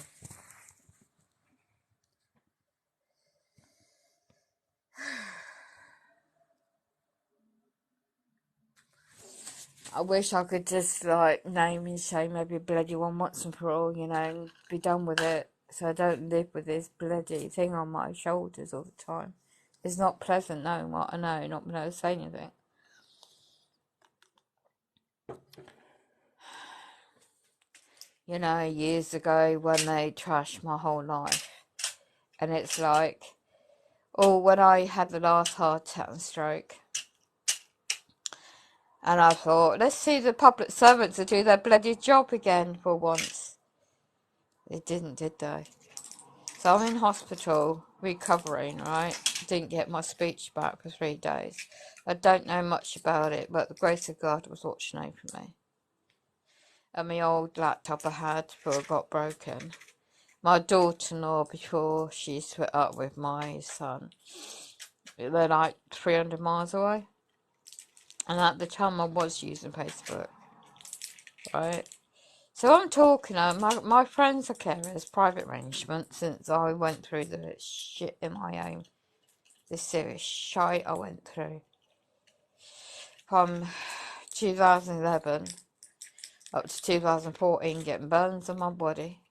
I wish I could just like name and shame every bloody one once and for all, you know, and be done with it. So I don't live with this bloody thing on my shoulders all the time. It's not pleasant knowing what I know, not being able to say anything. You know, years ago when they trashed my whole life. And it's like, oh, when I had the last heart attack and stroke, and I thought, let's see the public servants to do their bloody job again for once. They didn't, did they? So I'm in hospital, recovering, right? Didn't get my speech back for 3 days. I don't know much about it, but the grace of God was watching over me. And my old laptop I had before it got broken. My daughter-in-law, before she split up with my son, they're like 300 miles away. And at the time I was using Facebook, right? So I'm talking, my friends are carers, private arrangement, since I went through the shit in my own, this serious shite I went through. From 2011 up to 2014, getting burns on my body,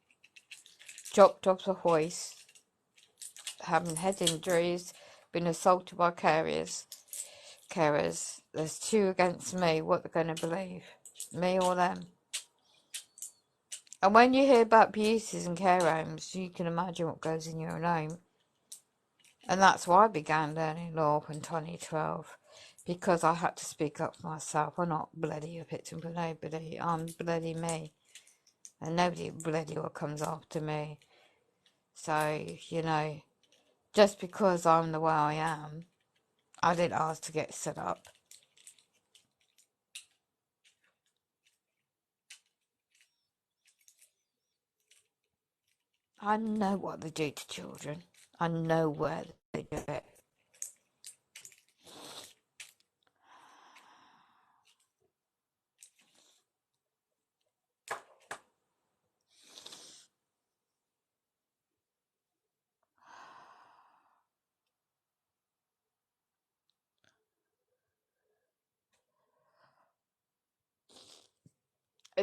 dropped off the hoist, having head injuries, been assaulted by carers. There's 2 against me, what they're going to believe, me or them. And when you hear about abuses in care homes, you can imagine what goes in your own home. And that's why I began learning law in 2012, because I had to speak up for myself. I'm not bloody a victim for nobody. I'm bloody me. And nobody bloody what comes after me. So, you know, just because I'm the way I am, I didn't ask to get set up. I know what they do to children. I know where they do it.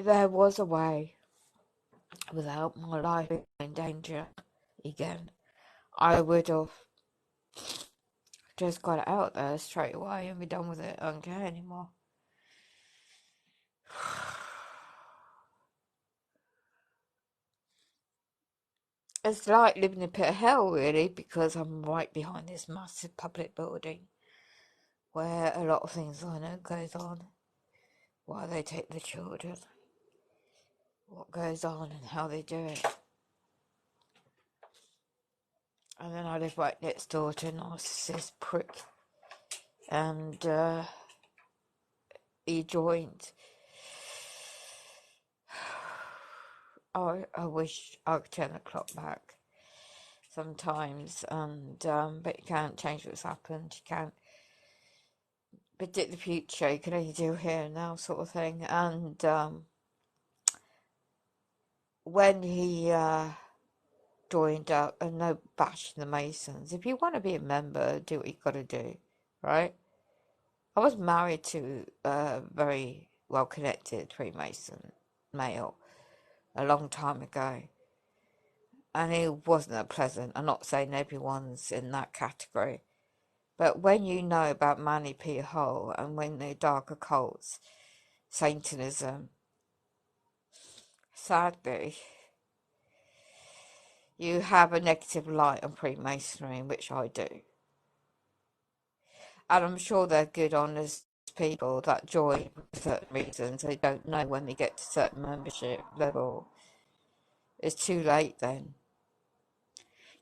there was a way without my life being in danger again, I would have just got it out there straight away and be done with it. I don't care anymore. It's like living in a pit of hell, really, because I'm right behind this massive public building where a lot of things I know goes on. Why they take the children, what goes on and how they do it. And then I live right next door to a narcissist prick, and he joined. I wish I could turn the clock back sometimes, and but you can't change what's happened. You can't predict the future. You can only do here and now, sort of thing. And when he joined up, and no bashing the Masons. If you want to be a member, do what you got to do, right? I was married to a very well-connected Freemason male a long time ago, and he wasn't that pleasant. I'm not saying everyone's in that category, but when you know about Manly P. Hole and when the dark occults, Satanism, sadly, you have a negative light on Freemasonry, which I do. And I'm sure they're good, honest people that join for certain reasons. They don't know when they get to certain membership level. It's too late then.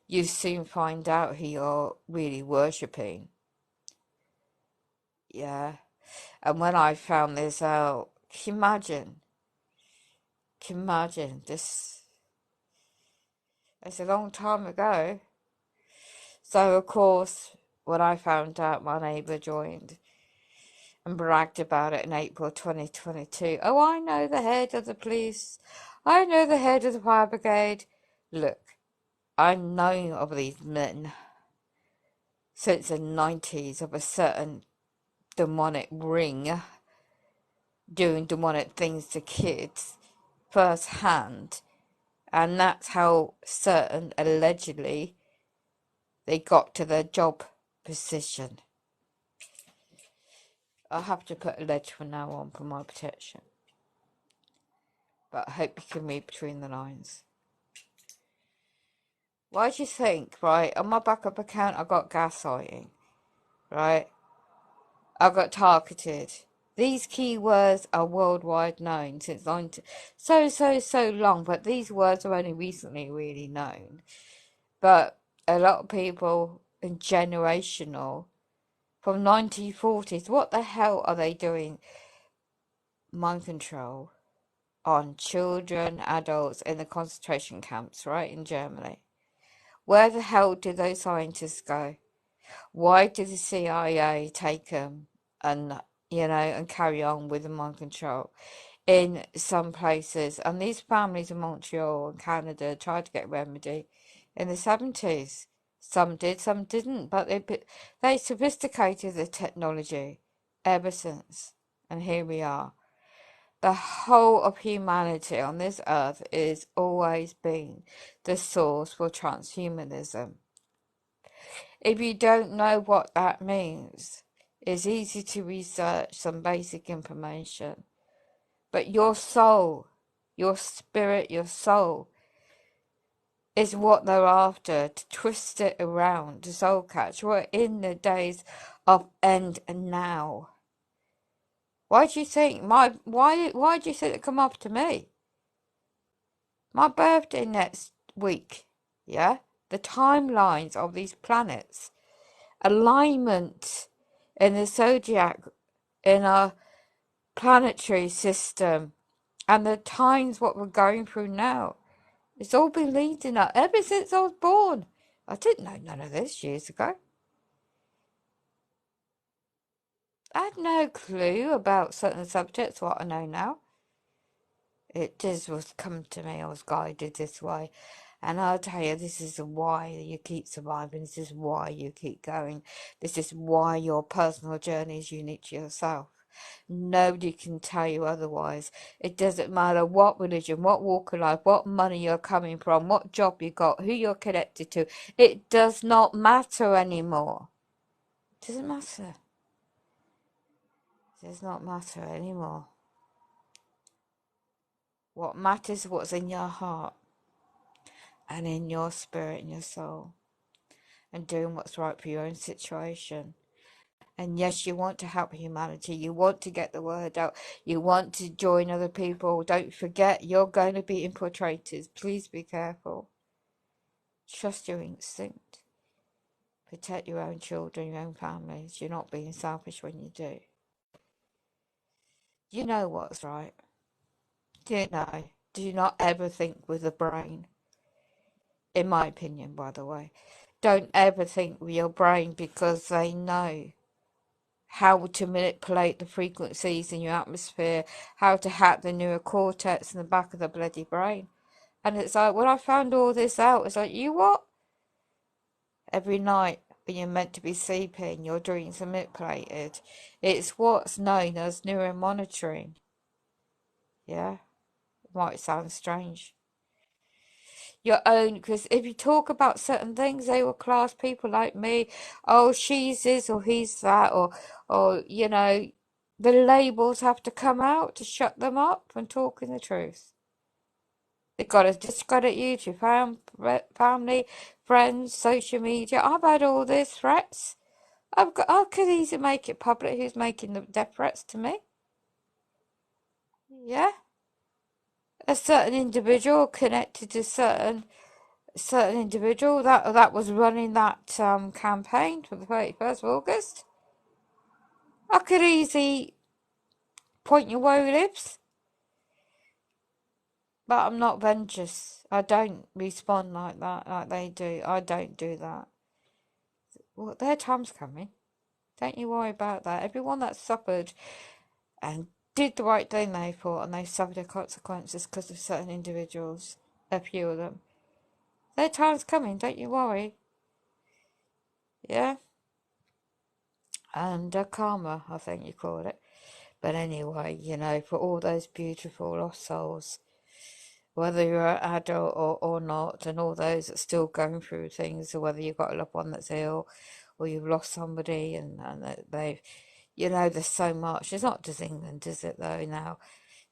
You soon find out who you're really worshipping. Yeah. And when I found this out, can you imagine this? It's a long time ago. So, of course, when I found out, my neighbour joined and bragged about it in April 2022. Oh, I know the head of the police. I know the head of the fire brigade. Look, I know of these men since the 90s of a certain demonic ring doing demonic things to kids firsthand. And that's how certain, allegedly, they got to their job position. I'll have to put alleged from now on for my protection. But I hope you can read between the lines. Why do you think, right, on my backup account I got gaslighting, right? I got targeted. These keywords are worldwide known since so long, but these words are only recently really known. But a lot of people in generational from 1940s, what the hell are they doing? Mind control on children, adults in the concentration camps, right, in Germany. Where the hell did those scientists go? Why did the CIA take them and, and carry on with the mind control in some places? And these families in Montreal and Canada tried to get remedy in the 70s. Some did, some didn't, but they sophisticated the technology ever since. And here we are. The whole of humanity on this earth is always been the source for transhumanism. If you don't know what that means, it's easy to research some basic information. But your soul, your spirit, your soul is what they're after, to twist it around, to soul catch. We're in the days of end and now. Why do you think why do you think they come after me? My birthday next week, yeah? The timelines of these planets, alignment in the zodiac, in our planetary system, and the times what we're going through now. It's all been leading up ever since I was born. I didn't know none of this years ago. I had no clue about certain subjects, what I know now. It just was come to me, I was guided this way. And I'll tell you, this is why you keep surviving. This is why you keep going. This is why your personal journey is unique to yourself. Nobody can tell you otherwise. It doesn't matter what religion, what walk of life, what money you're coming from, what job you got, who you're connected to. It does not matter anymore. It doesn't matter. It does not matter anymore. What matters is what's in your heart and in your spirit and your soul, and doing what's right for your own situation. And yes, you want to help humanity. You want to get the word out. You want to join other people. Don't forget, you're going to be infiltrators. Please be careful. Trust your instinct. Protect your own children, your own families. You're not being selfish when you do. You know what's right. Do you know? Do not ever think with the brain. In my opinion, by the way. Don't ever think with your brain, because they know how to manipulate the frequencies in your atmosphere, how to hack the neurocortex in the back of the bloody brain. And it's like, when I found all this out, it's like, you what? Every night when you're meant to be sleeping, your dreams are manipulated. It's what's known as neuromonitoring. Yeah? It might sound strange. Your own, because if you talk about certain things, they will class people like me, oh, she's this or he's that, or you know, the labels have to come out to shut them up from talking the truth. They've got to discredit you to family, friends, social media. I've had all these threats. I could easily make it public who's making the death threats to me. Yeah, a certain individual connected to certain individual that was running that campaign for the 31st of August. I could easily point you where he lives, but I'm not vengeance. I don't respond like that, like they do. I don't do that. Well, their time's coming. Don't you worry about that. Everyone that suffered and did the right thing, they thought, and they suffered the consequences because of certain individuals, a few of them. Their time's coming. Don't you worry. Yeah. And karma, I think you call it. But anyway, you know, for all those beautiful lost souls, whether you're an adult or not, and all those that are still going through things, or whether you've got a loved one that's ill, or you've lost somebody, and they've, you know, there's so much. It's not just England, is it, though, now?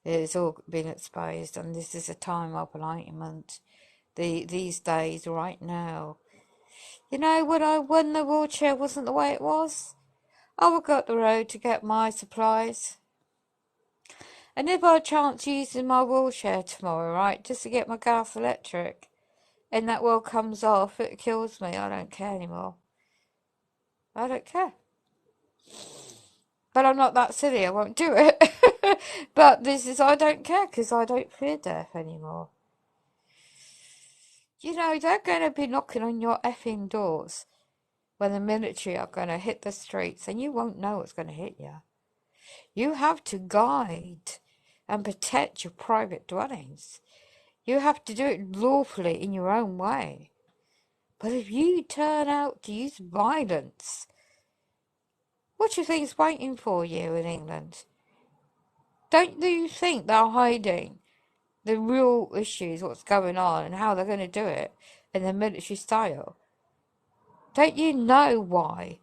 It's all been exposed, and this is a time of enlightenment. These days, right now. You know, when the wheelchair wasn't the way it was, I would go up the road to get my supplies. And if I chance using my wheelchair tomorrow, right, just to get my gas electric, and that wheel comes off, it kills me. I don't care anymore. I don't care. But I'm not that silly. I won't do it. But I don't care, because I don't fear death anymore. You know, they're going to be knocking on your effing doors when the military are going to hit the streets, and you won't know what's going to hit you. You have to guide and protect your private dwellings. You have to do it lawfully in your own way. But if you turn out to use violence, what do you think is waiting for you in England? Don't you think they're hiding the real issues, what's going on, and how they're going to do it in the military style? Don't you know why?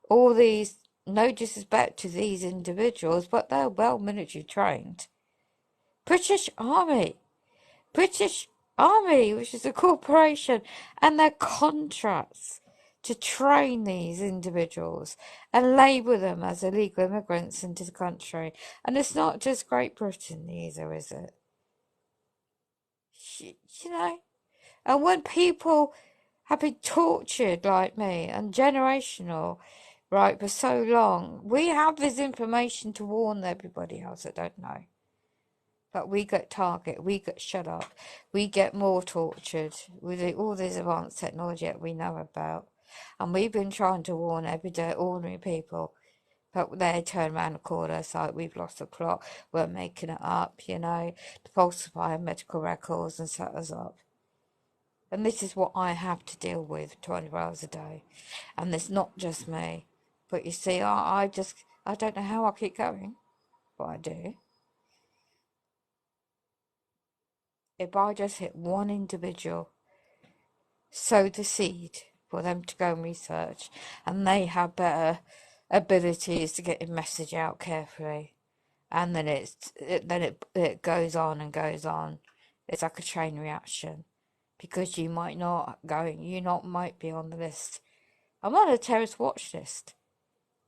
All these, no disrespect to these individuals, but they're well military trained. British Army. British Army, which is a corporation, and their contracts to train these individuals and label them as illegal immigrants into the country. And it's not just Great Britain either, is it? You know? And when people have been tortured like me and generational, right, for so long, we have this information to warn everybody else that don't know. But we get targeted, we get shut up, we get more tortured with all this advanced technology that we know about. And we've been trying to warn everyday ordinary people, but they turn around and call us like we've lost the plot, we're making it up, you know, to falsify medical records and set us up. And this is what I have to deal with 24 hours a day. And it's not just me. But you see, I don't know how I keep going, but I do. If I just hit one individual, sow the seed for them to go and research, and they have better abilities to get the message out carefully, and then it goes on and goes on. It's like a chain reaction, because you might be on the list. I'm on a terrorist watch list.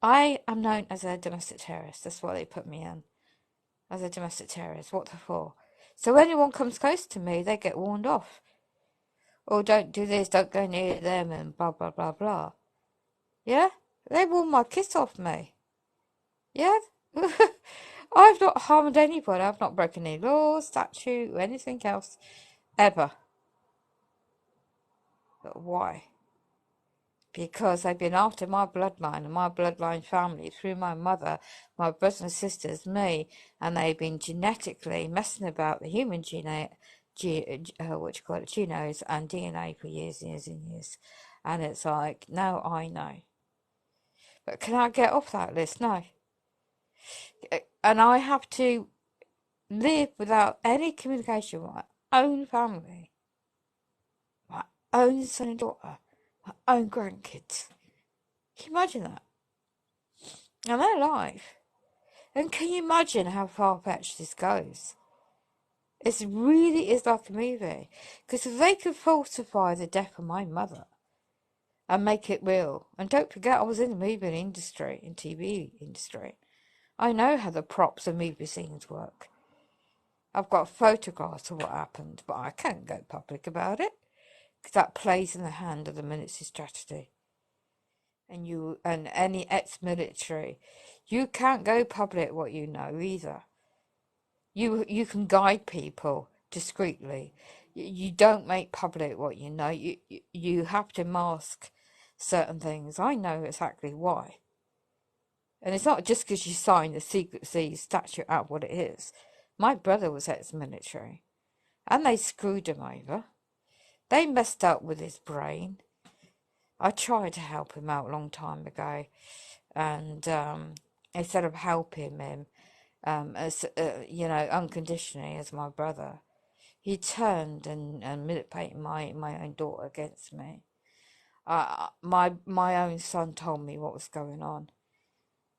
I am known as a domestic terrorist. That's why they put me in, as a domestic terrorist. What for? So anyone comes close to me, they get warned off. Or don't do this, don't go near them, and blah blah blah blah. Yeah? They warn my kiss off me. Yeah? I've not harmed anybody. I've not broken any laws, statute, or anything else. Ever. But why? Because they've been after my bloodline and my bloodline family through my mother, my brothers and sisters, me, and they've been genetically messing about the human genomes and DNA for years and years and years. And it's like, no, I know. But can I get off that list? No. And I have to live without any communication with my own family, my own son and daughter, my own grandkids. Can you imagine that? And they're alive. And can you imagine how far-fetched this goes? It really is like a movie. Because if they could falsify the death of my mother and make it real, and don't forget I was in the movie industry, in TV industry. I know how the props and movie scenes work. I've got photographs of what happened, but I can't go public about it. Because that plays in the hand of the military strategy. And any ex-military, you can't go public what you know either. You can guide people discreetly. You don't make public what you know. You have to mask certain things. I know exactly why. And it's not just because you signed the secrecy statute out what it is. My brother was ex-military, and they screwed him over. They messed up with his brain. I tried to help him out a long time ago, and instead of helping him, as unconditionally as my brother, he turned and manipulated my own daughter against me. My own son told me what was going on.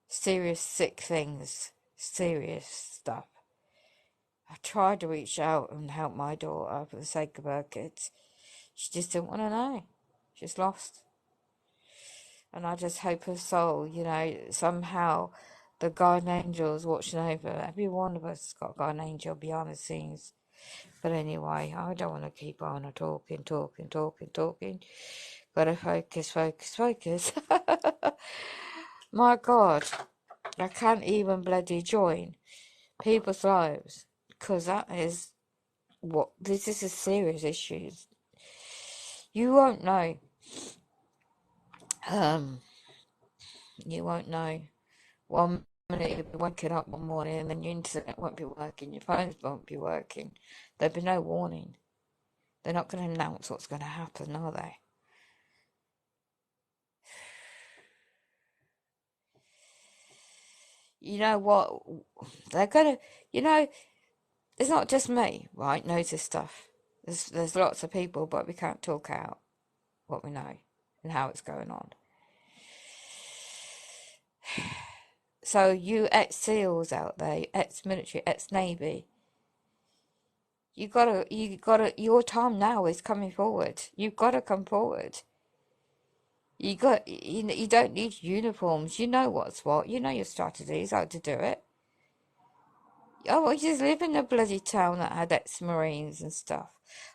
Serious, sick things, serious stuff. I tried to reach out and help my daughter for the sake of her kids. She just didn't want to know. She's lost. And I just hope her soul, somehow the guardian angel is watching over. Every one of us has got a guardian angel behind the scenes. But anyway, I don't want to keep on talking. Gotta focus. My God, I can't even bloody join people's lives, because this is a serious issue. You won't know. You won't know. One minute you'll be waking up one morning and then your internet won't be working, your phones won't be working. There'll be no warning. They're not going to announce what's going to happen, are they? You know what? They're going to, it's not just me, right, knows this stuff. There's lots of people, but we can't talk out what we know and how it's going on. So you ex-SEALs out there, ex-military, ex-Navy, your time now is coming forward. You've got to come forward. You don't need uniforms. You know what's what. You know your strategies, how to do it. Oh, I just live in a bloody town that had ex-Marines and stuff.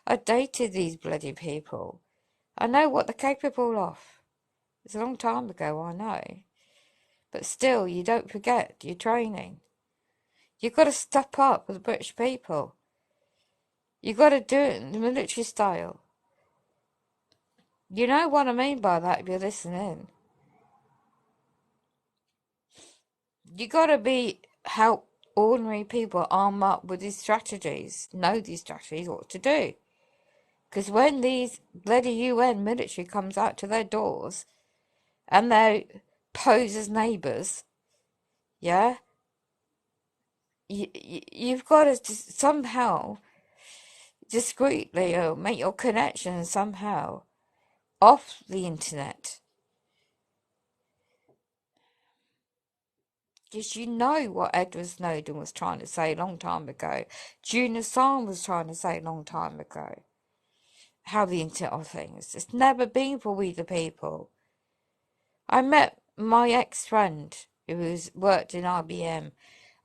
I dated these bloody people. I know what they're capable of. It's a long time ago, I know. But still, you don't forget your training. You've got to step up with the British people. You've got to do it in the military style. You know what I mean by that if you're listening. You got to help ordinary people arm up with these strategies, know these strategies, what to do. Because when these bloody UN military comes out to their doors and they pose as neighbours, Yeah, you've got to somehow discreetly make your connection somehow off the internet. Because you know what Edward Snowden was trying to say a long time ago. Julian Assange was trying to say a long time ago. How the internet of things. It's never been for we the people. I met my ex-friend who worked in IBM.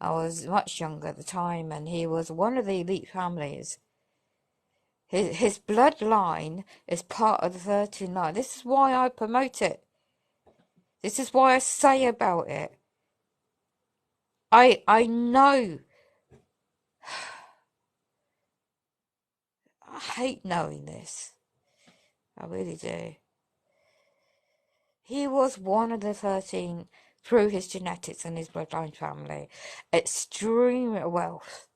I was much younger at the time, and he was one of the elite families. His bloodline is part of the 13 line. This is why I promote it. This is why I say about it. I know. I hate knowing this. I really do. He was one of the 13 through his genetics and his bloodline family. Extreme wealth.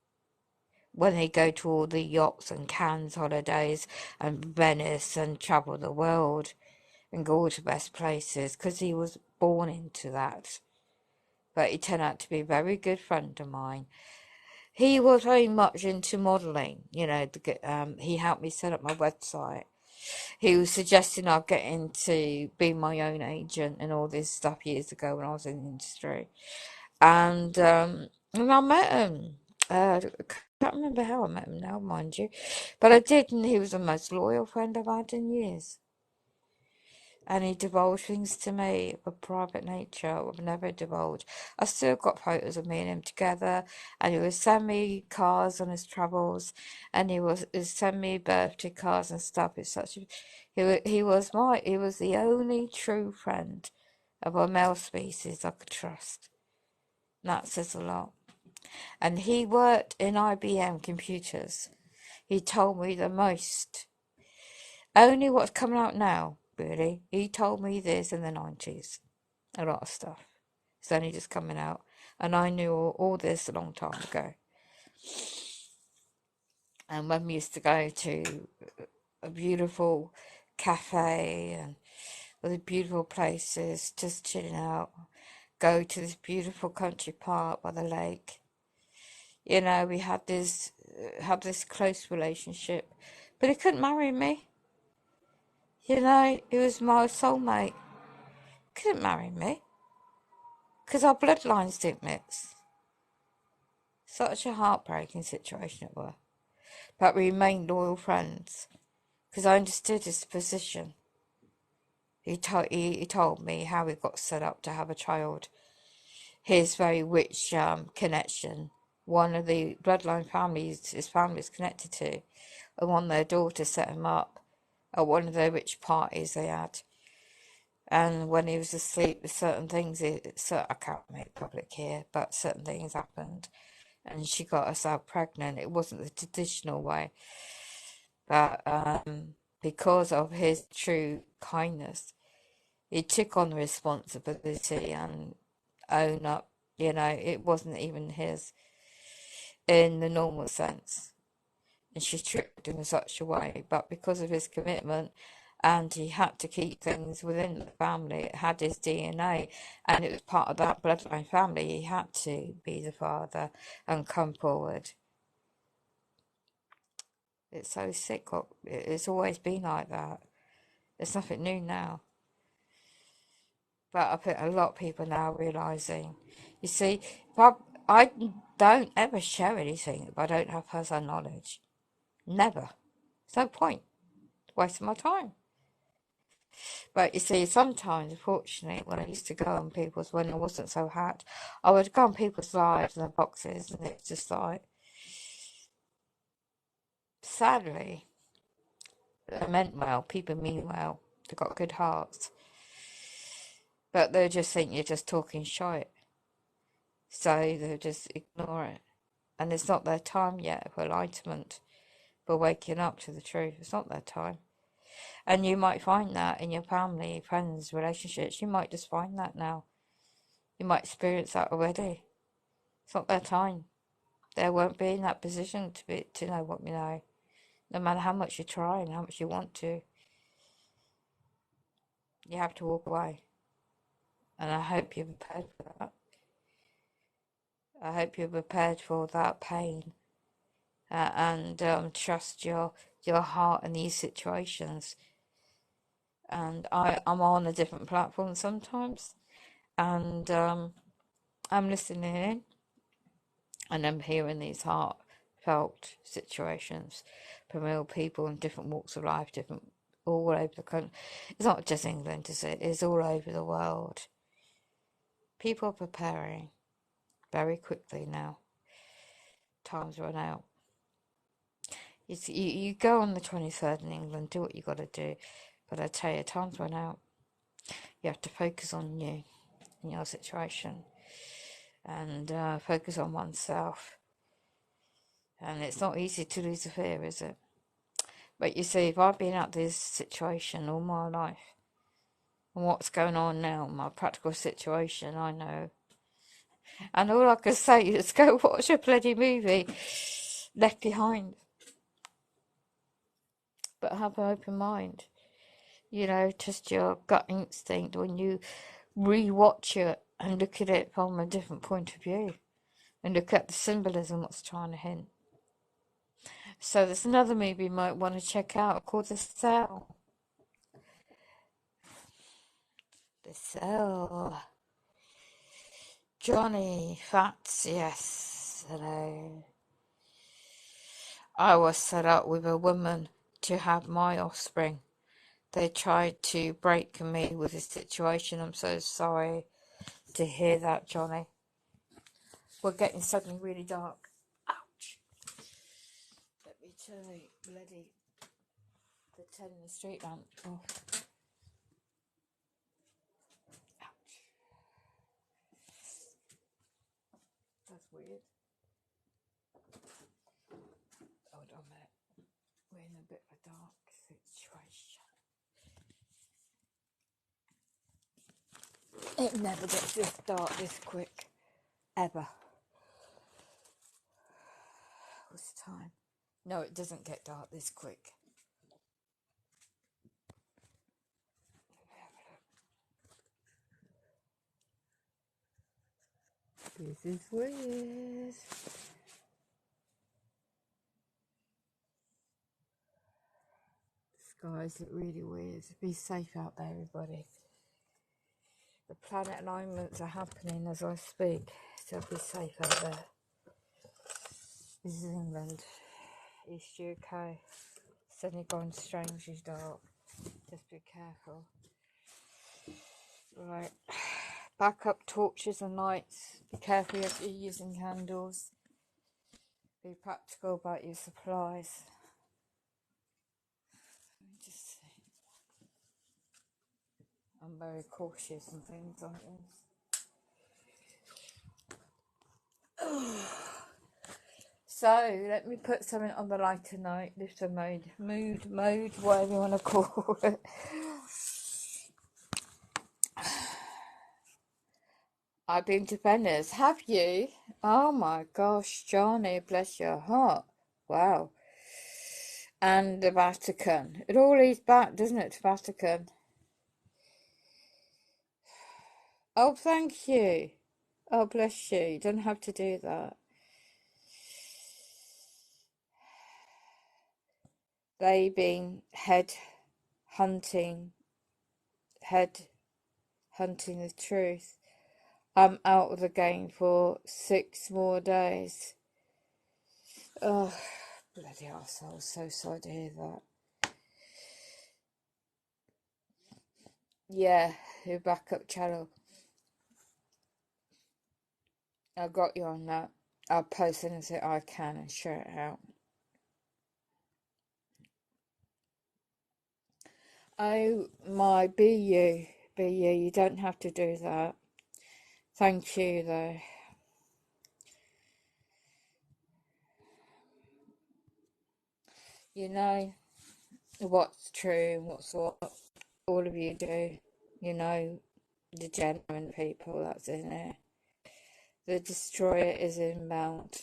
When they go to all the yachts and Cannes holidays and Venice and travel the world and go to best places because he was born into that. But he turned out to be a very good friend of mine. He was very much into modelling, he helped me set up my website. He was suggesting I get into being my own agent and all this stuff years ago when I was in the industry. And I met him. I can't remember how I met him now, mind you. But I did, and he was the most loyal friend I've had in years. And he divulged things to me of a private nature I've never divulged. I still got photos of me and him together, and he would send me cards on his travels, and he'd send me birthday cards and stuff. It's such a, he was the only true friend of a male species I could trust. And that says a lot. And he worked in IBM computers. He told me the most. Only what's coming out now, really. He told me this in the 90s. A lot of stuff. It's only just coming out. And I knew all this a long time ago. And when we used to go to a beautiful cafe and all the beautiful places, just chilling out, go to this beautiful country park by the lake. We had this close relationship, but he couldn't marry me. He was my soulmate. Couldn't marry me because our bloodlines didn't mix. Such a heartbreaking situation it was. But we remained loyal friends because I understood his position. He told me how he got set up to have a child. His very rich connection, one of the bloodline families his family is connected to, and one of their daughters set him up at one of their rich parties they had. And when he was asleep, certain things, I can't make public here, but certain things happened. And she got herself pregnant. It wasn't the traditional way. But because of his true kindness, he took on the responsibility and own up. It wasn't even his in the normal sense. And she tricked him in such a way. But because of his commitment, and he had to keep things within the family. It had his DNA, and it was part of that bloodline family. He had to be the father and come forward. It's so sick. It's always been like that. There's nothing new now. But I think a lot of people now realising. You see, I don't ever share anything if I don't have personal knowledge. Never. There's no point. Wasting my time. But you see, sometimes, unfortunately, when I used to go on people's, when I wasn't so hot, I would go on people's lives and their boxes, and it's just like, sadly, they meant well, people mean well, they've got good hearts, but they just think you're just talking shit, so they just ignore it. And it's not their time yet for enlightenment, for waking up to the truth. It's not their time. And you might find that in your family, friends, relationships. You might just find that now. You might experience that already. It's not their time. They won't be in that position to know what we know. No matter how much you try and how much you want to, you have to walk away. And I hope you're prepared for that. I hope you're prepared for that pain, and trust your heart in these situations. And I'm on a different platform sometimes, and I'm listening in, and I'm hearing these heartfelt situations from real people in different walks of life, different all over the country. It's not just England, is it? It's all over the world. People are preparing very quickly now. Time's run out. You go on the 23rd in England, do what you got to do, but I tell you, time's run out. You have to focus on you and your situation, and focus on oneself. And it's not easy to lose the fear, is it? But you see, if I've been at this situation all my life, and what's going on now, my practical situation, I know. And all I can say is go watch a bloody movie, Left Behind. But have an open mind. You know, just your gut instinct when you re-watch it and look at it from a different point of view. And look at the symbolism, what's trying to hint. So there's another movie you might want to check out called The Cell. The Cell. Johnny Fats, yes. Hello. I was set up with a woman to have my offspring. They tried to break me with this situation. I'm so sorry to hear that, Johnny. We're getting suddenly really dark. Ouch. Let me turn the 10 in the street lamp off. Ouch. That's weird. Hold on a minute. We're in a bit of a dark situation. It never gets this dark this quick. Ever. What's the time? No, it doesn't get dark this quick. This is weird. Skies look really weird. Be safe out there, everybody. The planet alignments are happening as I speak, so be safe out there. This is England, East UK. Suddenly gone strangely dark. Just be careful. Right. Backup torches and lights. Be careful if you're using candles. Be practical about your supplies. Let me just see. I'm very cautious and things like this. So, let me put something on the lighter note, lifter mood, whatever you want to call it. I've been to Venice, have you? Oh my gosh, Johnny, bless your heart. Wow. And the Vatican. It all leads back, doesn't it, to Vatican? Oh, thank you. Oh, bless you. You don't have to do that. They been hunting the truth. I'm out of the game for 6 more days. Oh, bloody arsehole. So sorry to hear that. Yeah, your backup channel. I got you on that. I'll post anything I can and share it out. Oh, my, be you. Be you. You don't have to do that. Thank you, though. You know what's true and what's what. All of you do. You know the genuine people that's in it. The destroyer is inbound.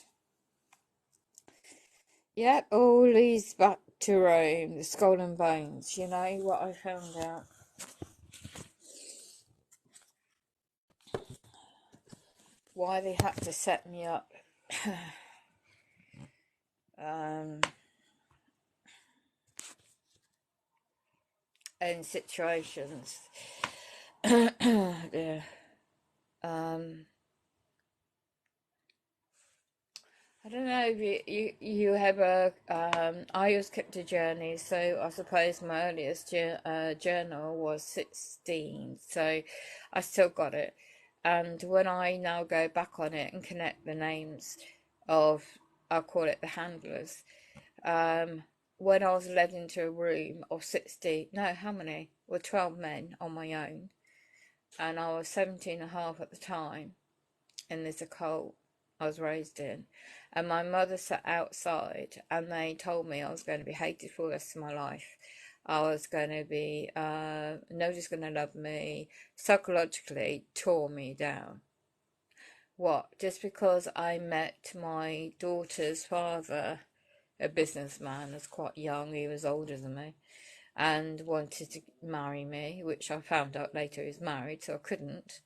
Yep, all leads back to Rome, the skull and bones. You know what I found out? why they had to set me up um, in situations. Yeah. Um, I don't know if you ever. I always kept a journey, so I suppose my earliest journal was 16, so I still got it. And when I now go back on it and connect the names of, I'll call it the handlers, um, when I was led into a room of 60, no, how many? Well, 12 men on my own, and I was 17 and a half at the time in this occult I was raised in. And my mother sat outside and they told me I was going to be hated for the rest of my life. I was going to be, nobody's going to love me. Psychologically, tore me down. What? Just because I met my daughter's father, a businessman, was quite young, he was older than me, and wanted to marry me, which I found out later he was married, so I couldn't.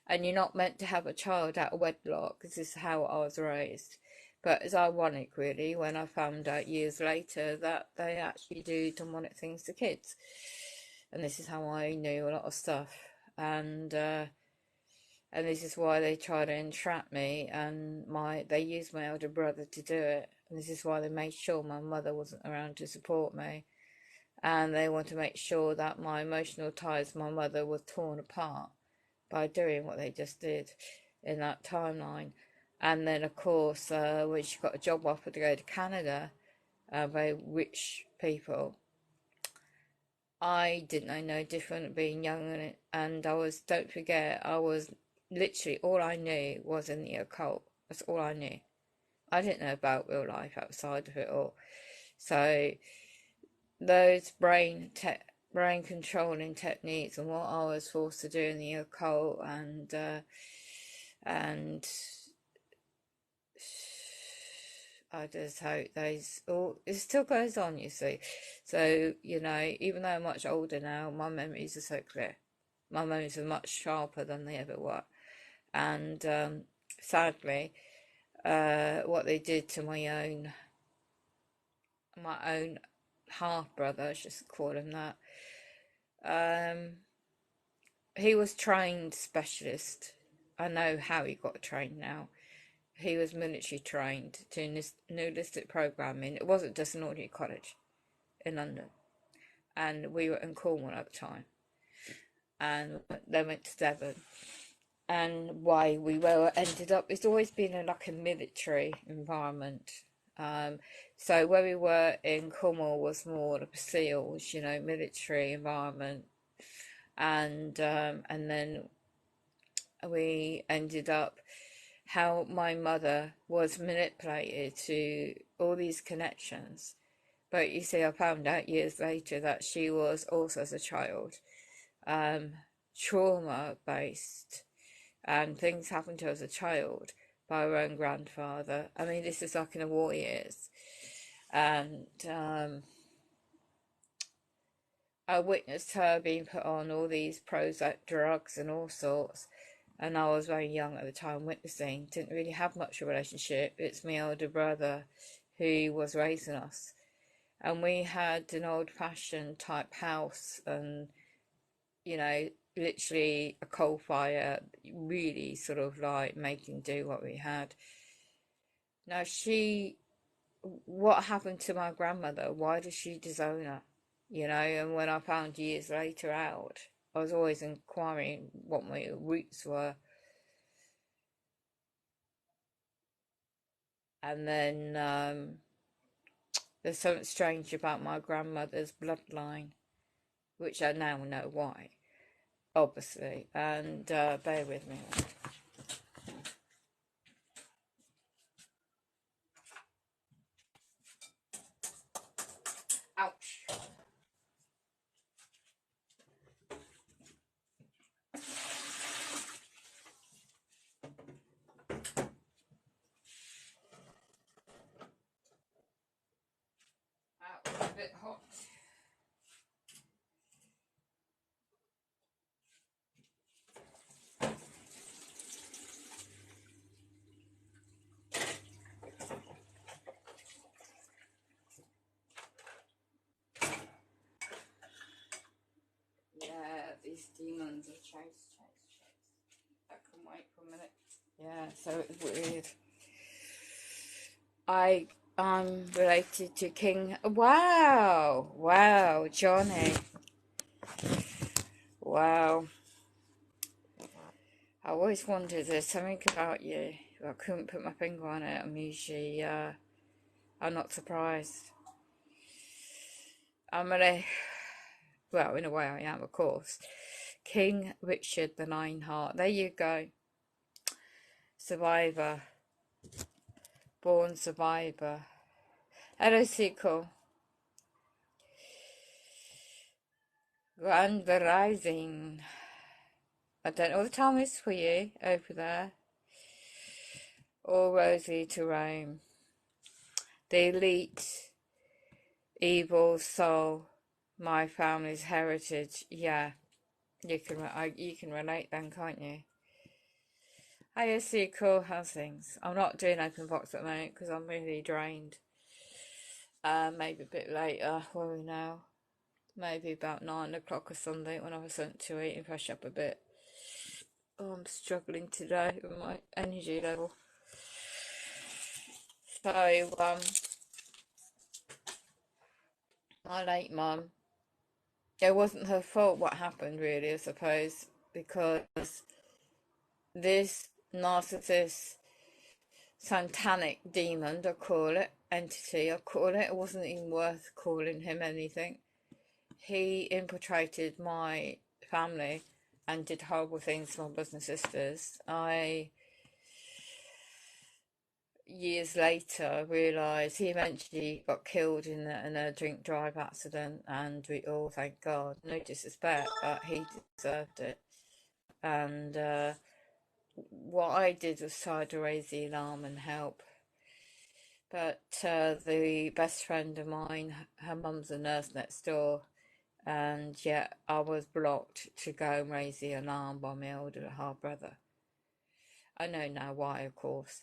And you're not meant to have a child out of wedlock. This is how I was raised. But it's ironic, really, when I found out years later that they actually do demonic things to kids. And this is how I knew a lot of stuff. And this is why they try to entrap me. And they used my elder brother to do it. And this is why they made sure my mother wasn't around to support me. And they want to make sure that my emotional ties with my mother were torn apart by doing what they just did in that timeline. And then, of course, when she got a job offer to go to Canada, by rich people, I didn't know no different being young, and I was, don't forget, I was literally, all I knew was in the occult. That's all I knew. I didn't know about real life outside of it all. So those brain controlling techniques and what I was forced to do in the occult, and I just hope those all it still goes on, you see. So, even though I'm much older now, my memories are so clear. My memories are much sharper than they ever were. And sadly, what they did to my own half brother, I should call him that. He was trained specialist. I know how he got trained now. He was military trained to holistic programming. It wasn't just an ordinary college in London. And we were in Cornwall at the time. And then went to Devon. And why we ended up, it's always been like a military environment. So where we were in Cornwall was more of a SEALs, military environment. And then we ended up how my mother was manipulated to all these connections. But you see, I found out years later that she was also, as a child, trauma-based, and things happened to her as a child by her own grandfather. I mean, this is like in the war years. And I witnessed her being put on all these Prozac drugs and all sorts. And I was very young at the time witnessing, didn't really have much of a relationship. It's my older brother who was raising us. And we had an old-fashioned type house and, literally a coal fire, really sort of like making do what we had. Now what happened to my grandmother? Why did she disown her? And when I found years later out, I was always inquiring what my roots were. And then there's something strange about my grandmother's bloodline, which I now know why, obviously. And bear with me. Ouch. Ouch, a bit hot. these demons are chase. I can wait for a minute. Yeah, so it's weird. I'm related to King. Wow, Johnny. Wow. I always wondered, there's something about you. I couldn't put my finger on it. I'm not surprised. I'm really, well, in a way I am, of course. King Richard the Lionheart. There you go. Survivor. Born survivor. Hello, Sequel. Grand Rising. I don't know what the time is for you over there. All Rosie to Rome. The elite, evil soul, my family's heritage. Yeah, you can relate then, can't you? Hiya, Sequel. How's things? I'm not doing open box at the moment because I'm really drained. Maybe a bit later. Where are we now? Maybe about 9 o'clock or something when I was sent to eat and fresh up a bit. Oh, I'm struggling today with my energy level. So, my late mum, it wasn't her fault what happened really, I suppose, because this narcissist, satanic demon, I call it, entity, I call it wasn't even worth calling him anything. He infiltrated my family and did horrible things to my brothers and sisters. Years later, realised he eventually got killed in a drink drive accident, and we all, thank God, no disrespect, but he deserved it. And what I did was try to raise the alarm and help. But the best friend of mine, her mum's a nurse next door, and yet I was blocked to go and raise the alarm by my older half brother. I know now why, of course,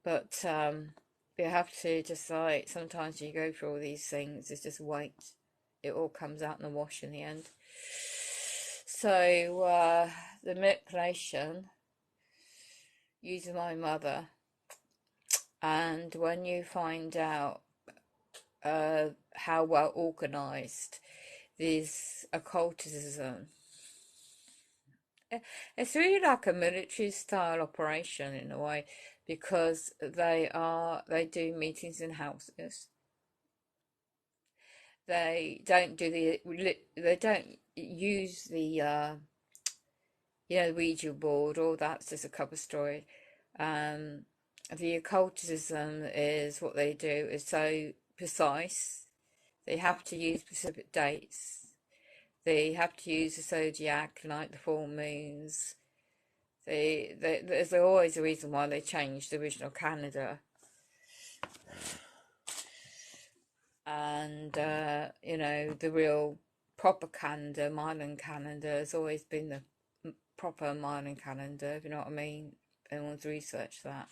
but you have to just like sometimes you go through all these things. It's just wait; it all comes out in the wash in the end. So the manipulation using my mother, and when you find out how well organised this occultism. It's really like a military style operation in a way because they do meetings in houses. They don't use the Ouija board. All that's just a cover story. Um, the occultism is what they do is so precise. They have to use specific dates. They have to use the zodiac, like the full moons. There's always a reason why they changed the original calendar. And, the real proper calendar, Mayan calendar, has always been the proper Mayan calendar, if you know what I mean. Anyone's researched that.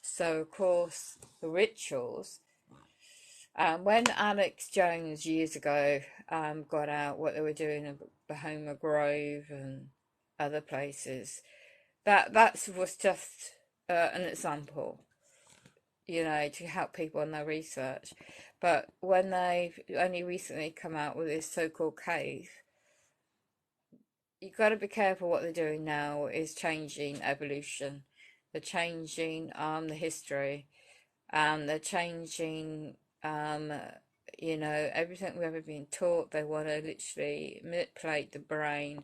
So, of course, the rituals. When Alex Jones years ago got out what they were doing in Bahama Grove and other places, that was just an example, to help people on their research. But when they've only recently come out with this so-called cave, you've got to be careful what they're doing now is changing evolution. They're changing the history. They're changing everything we've ever been taught. They want to literally manipulate the brain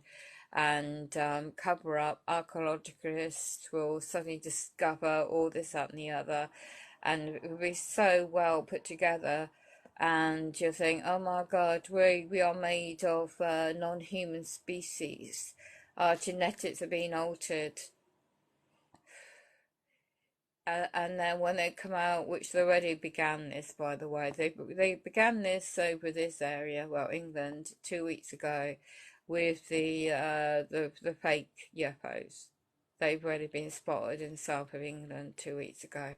and cover up. Archaeologists will suddenly discover all this, that, and the other, and it will be so well put together. And you'll think, oh my God, we are made of non-human species. Our genetics are being altered. And then when they come out, which they already began this, by the way, they began this over this area, well, England, 2 weeks ago, with the fake UFOs. They've already been spotted in south of England 2 weeks ago,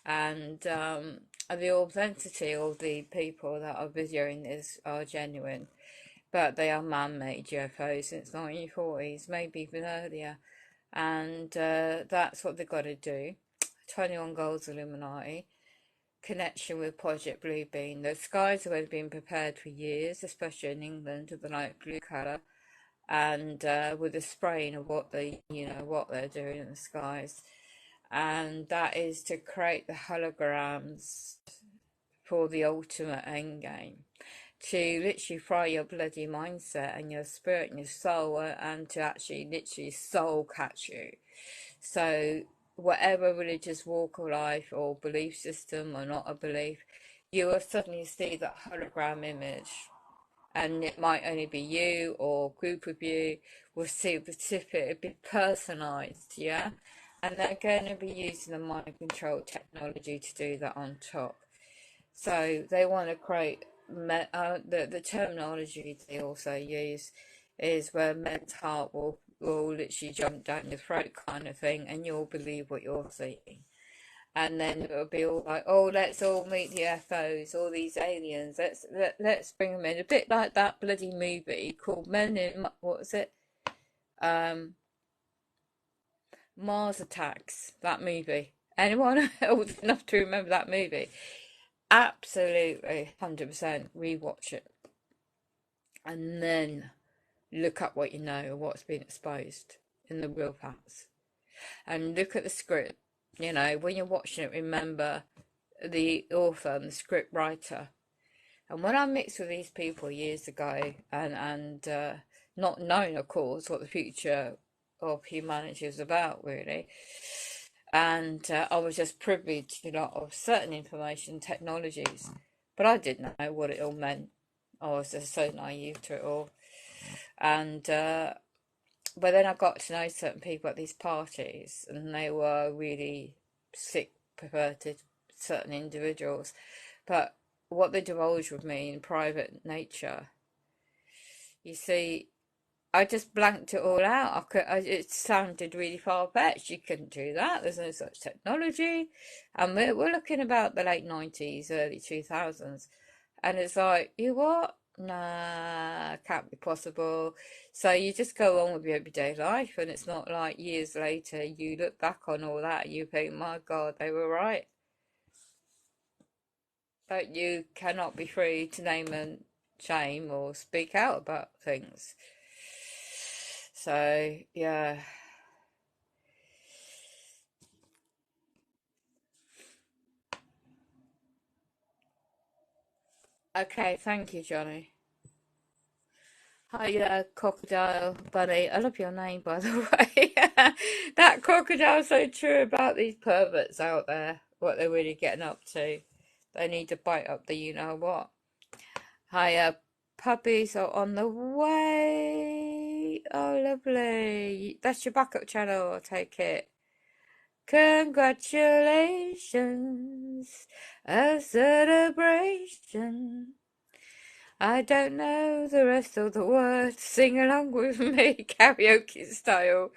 and the authenticity of the people that are videoing this are genuine. but they are man-made UFOs since 1940s, maybe even earlier. And that's what they've got to do. 21 Goals Illuminati, connection with Project Bluebeam. The skies have already been prepared for years, especially in England, with the light blue colour, and with the spraying of what what they're doing in the skies, and that is to create the holograms for the ultimate end game, to literally fry your bloody mindset and your spirit and your soul, and to actually literally soul catch you. So whatever religious walk of life or belief system or not a belief, you will suddenly see that hologram image, and it might only be you or a group of you will see a specific, it'll be personalized, yeah? And they're going to be using the mind control technology to do that on top. So they want to create the terminology they also use is where men's heart will literally jump down your throat kind of thing, and you'll believe what you're seeing. And then it'll be all like, oh, let's all meet the UFOs, all these aliens. Let's bring them in. A bit like that bloody movie called Men in what was it? Um, Mars Attacks. That movie. Anyone old enough to remember that movie? Absolutely, 100% rewatch it, and then look up what you know or what's been exposed in the real facts, and look at the script. You know, when you're watching it, remember the author and the script writer. And when I mixed with these people years ago, and not knowing, of course, what the future of humanity is about, really, and I was just privy to a lot of certain information technologies, but I didn't know what it all meant. I was just so naive to it all. And but then I got to know certain people at these parties, and they were really sick, perverted, certain individuals. But what they divulged with me in private nature, you see, I just blanked it all out. It sounded really far-fetched. You couldn't do that. There's no such technology. And we're looking about the late 90s, early 2000s. And it's like, you what? Nah, can't be possible. So you just go on with your everyday life, and it's not like years later you look back on all that and you think, my God, they were right. But you cannot be free to name and shame or speak out about things. So, yeah. Okay, thank you, Johnny. Hi, Crocodile Bunny. I love your name, by the way. That crocodile's so true about these perverts out there, what they're really getting up to. They need to bite up the you know what. Hi, puppies are on the way. Oh, lovely. That's your backup channel, I'll take it. Congratulations, a celebration. I don't know the rest of the words. Sing along with me, karaoke style.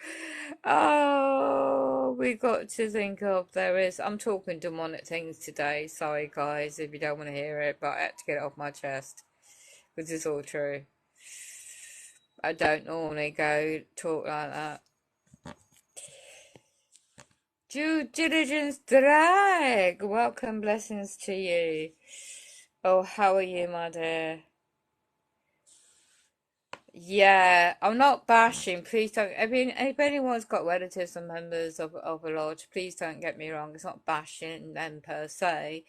Oh, we got to think of there is. I'm talking demonic things today. Sorry, guys, if you don't want to hear it, but I had to get it off my chest because it's all true. I don't normally go talk like that. Due diligence drag. Welcome, blessings to you. Oh, how are you, my dear? Yeah, I'm not bashing. Please don't. I mean, if anyone's got relatives and members of a lodge, please don't get me wrong. It's not bashing them per se.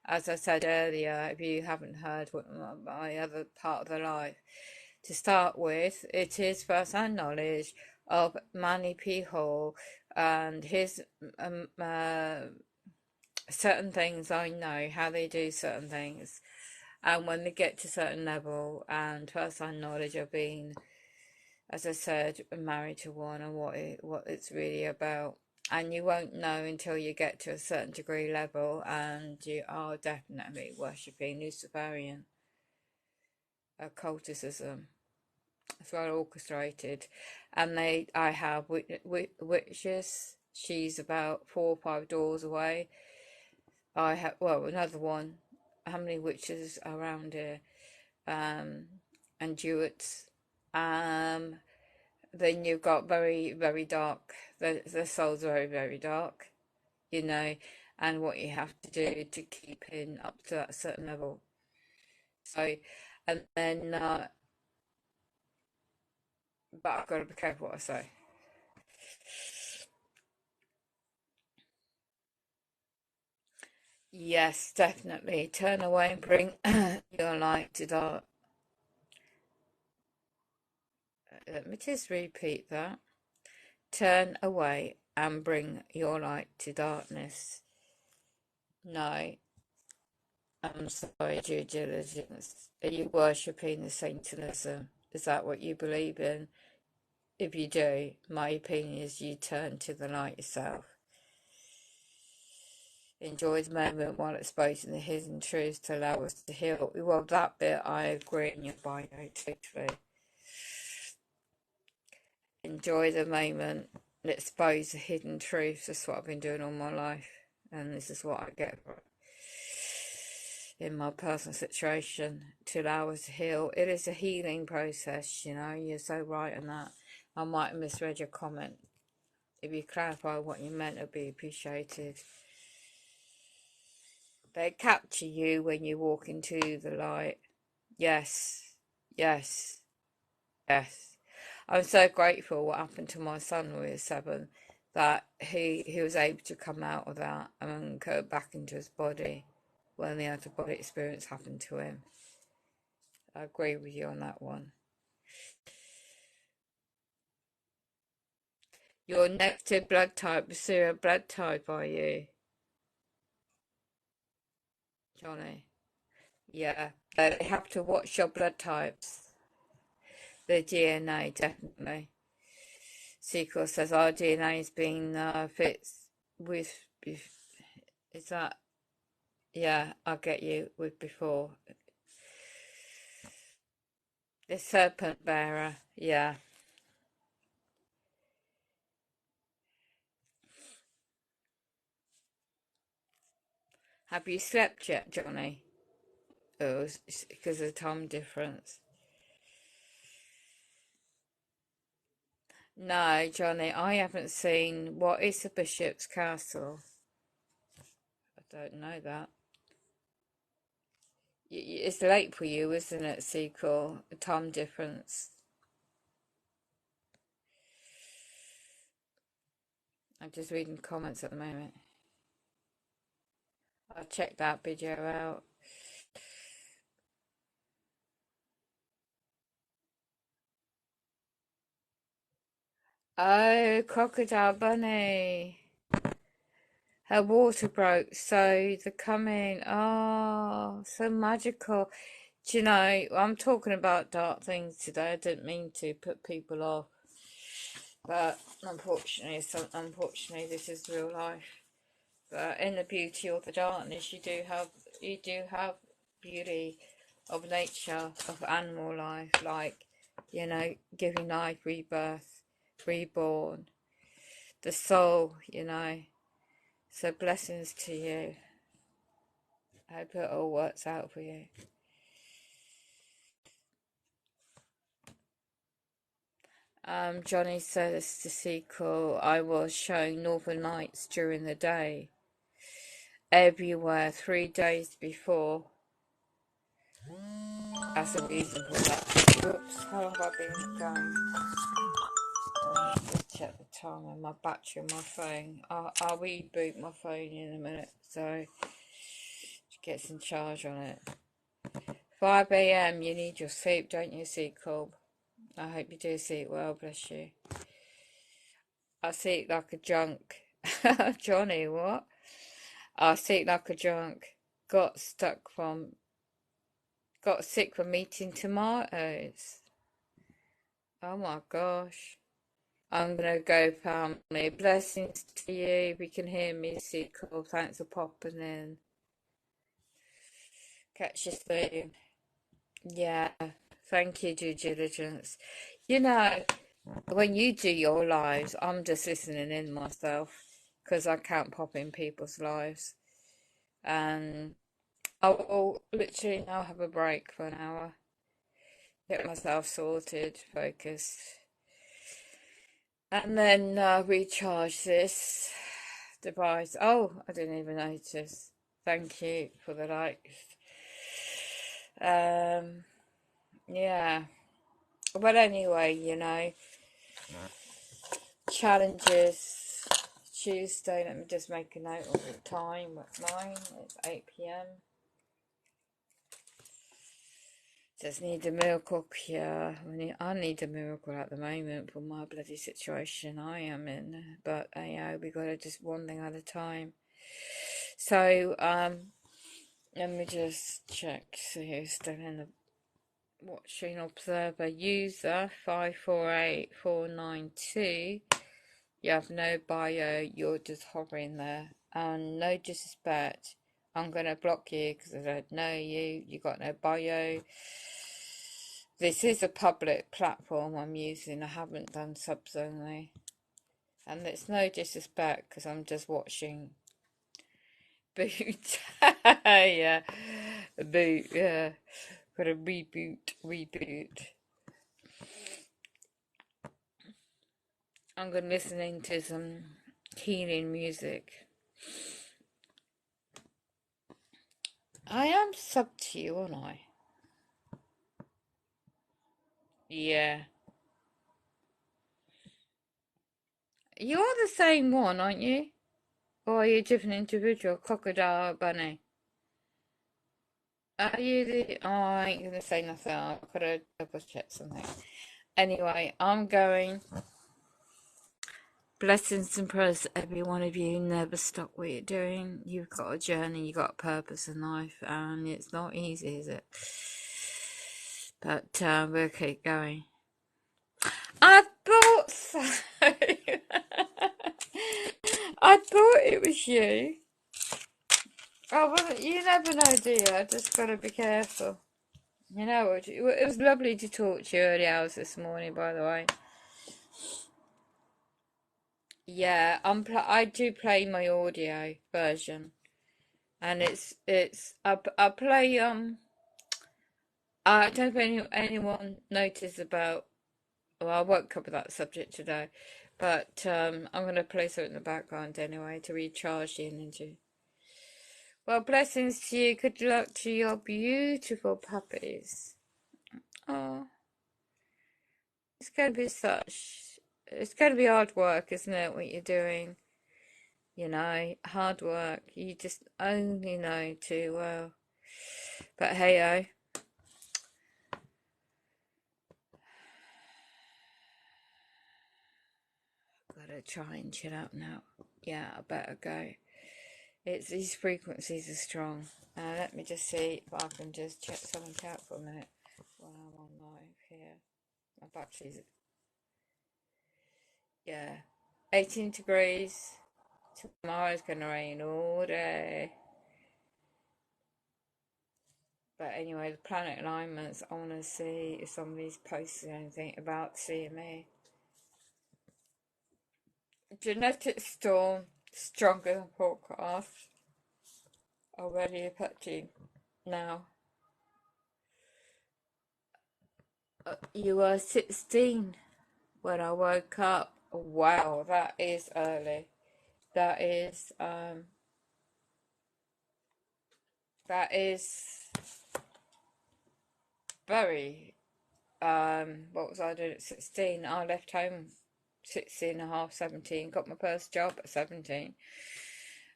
As I said earlier, if you haven't heard what my other part of the life, to start with, it is first-hand knowledge of Manny P. Hall and his certain things. I know how they do certain things, and when they get to a certain level, and first-hand knowledge of being, as I said, married to one, and what it's really about. And you won't know until you get to a certain degree level, and you are definitely worshipping Luciferian occulticism. It's well orchestrated, and I have witches. She's about 4 or 5 doors away. I have, well, another one. How many witches around here? Um, and duets. Um, then you've got very, very dark. The soul's very, very dark, you know, and what you have to do to keep in up to that certain level. So, and then, but I've got to be careful what I say. Yes, definitely. Turn away and bring your light to dark. Let me just repeat that. Turn away and bring your light to darkness. No, I'm sorry, due diligence. Are you worshipping the Satanism? Is that what you believe in? If you do, my opinion is you turn to the light yourself. Enjoy the moment while exposing the hidden truths to allow us to heal. Well, that bit I agree in your bio totally. Enjoy the moment, expose the hidden truths. That's what I've been doing all my life, and this is what I get in my personal situation to allow us to heal. It is a healing process, you know. You're so right on that. I might have misread your comment. If you clarify what you meant, it'd be appreciated. They capture you when you walk into the light. Yes, yes, yes. I'm so grateful what happened to my son when he was 7, that he was able to come out of that and go back into his body when the out of body experience happened to him. I agree with you on that one. Your negative blood type, zero blood type, are you, Johnny? Yeah, they have to watch your blood types. The DNA, definitely. Sequel says our DNA has been fits with, is that, yeah, I'll get you with before. The serpent bearer, yeah. Have you slept yet, Johnny? Oh, it's because of the time difference. No, Johnny, I haven't seen. What is the Bishop's Castle? I don't know that. It's late for you, isn't it, sequel? Time difference. I'm just reading comments at the moment. I'll check that video out. Oh, Crocodile Bunny. Her water broke, so they're coming. Oh, so magical. Do you know, I'm talking about dark things today. I didn't mean to put people off, but unfortunately, this is real life. But in the beauty of the darkness, you do have beauty of nature, of animal life, like, giving life, rebirth, reborn, the soul. So blessings to you. I hope it all works out for you. Johnny says the sequel, I was showing Northern Lights during the day. Everywhere 3 days before. That's a reason for that. Whoops, how long have I been going? Just check the time on my battery on my phone. I'll reboot my phone in a minute, so to get some charge on it. 5 a.m. You need your sleep, don't you, sequel? I hope you do sleep well, bless you. I sleep like a junk. Johnny, what? I sleep like a junk. Got stuck from, got sick from eating tomatoes. Oh my gosh. I'm gonna go, family. Blessings to you. If you can hear me, sequel. Thanks for popping in. Catch you soon. Yeah. Thank you, due diligence. You know, when you do your lives, I'm just listening in myself because I can't pop in people's lives. And I will literally now have a break for an hour. get myself sorted, focused, and then recharge this device. Oh, I didn't even notice. Thank you for the likes. Yeah. But anyway, challenges. Tuesday, let me just make a note of the time. What's 9? It's 8 p.m. Just need a miracle cure. I need a miracle at the moment for my bloody situation I am in. But yeah, we gotta just one thing at a time. So let me just check. So who's still in the watching observer user 548492. You have no bio. You're just hovering there. And no disrespect. I'm gonna block you because I don't know you. You got no bio. This is a public platform I'm using. I haven't done subs only. And it's no disrespect because I'm just watching. Boot. Yeah. Boot, yeah. Gotta reboot. I'm gonna listening to some healing music. I am sub to you, aren't I? Yeah. You are the same one, aren't you? Or are you a different individual? Crocodile Bunny. Are you the... Oh, I ain't gonna say nothing. I've gotta double check something. Anyway, I'm going. Blessings and prayers to every one of you. Never stop what you're doing. You've got a journey, you've got a purpose in life, and it's not easy, is it? But we'll keep going. I thought so. I thought it was you. Oh, well, you never know, do you? I just gotta be careful. You know, it was lovely to talk to you early hours this morning, by the way. Yeah, I do play my audio version, and I play I don't know if anyone noticed about. Well, I won't cover that subject today, but I'm gonna play something in the background anyway to recharge the energy. Well, blessings to you. Good luck to your beautiful puppies. Oh, it's going to be it's going to be hard work, isn't it, what you're doing? Hard work. You just only know too well. But hey, gotta try and chill out now. Yeah, I better go. These frequencies are strong. Let me just see if I can just check something out for a minute while I'm on live here. My battery's, yeah, 18 degrees. Tomorrow's gonna rain all day. But anyway, the planet alignments, I want to see if somebody's posted anything about CME. Genetic storm, stronger than forecast. Already affecting now. You were 16 when I woke up. Wow, that is early. That is very what was I doing at 16? I left home 16 and a half, 17, got my first job at 17.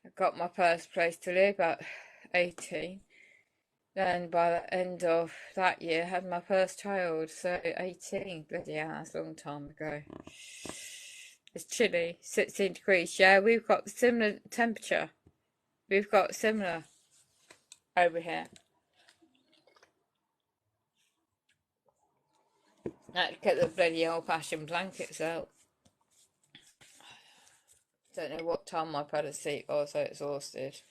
I got my first place to live at 18. Then by the end of that year, had my first child. So 18, bloody hell, that's a long time ago. It's chilly, 16 degrees. Yeah, we've got similar temperature. We've got similar over here. I had to get the bloody old-fashioned blankets out. Don't know what time I fell asleep. I was so exhausted.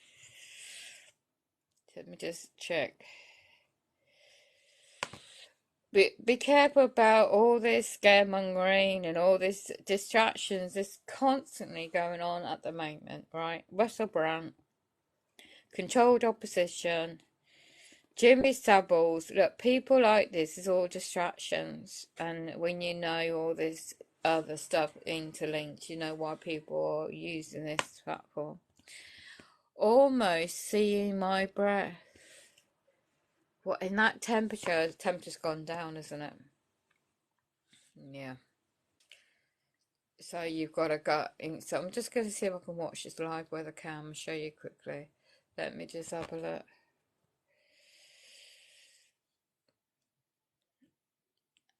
Let me just check. Be careful about all this scaremongering and all this distractions that's constantly going on at the moment, right? Russell Brand, controlled opposition, Jimmy Sabble's, look, people like this is all distractions, and when you know all this other stuff interlinked, you know why people are using this platform. Almost seeing my breath. What in that temperature? The temperature's gone down, isn't it? Yeah. So you've got to go in. So I'm just going to see if I can watch this live weather cam and show you quickly. Let me just have a look.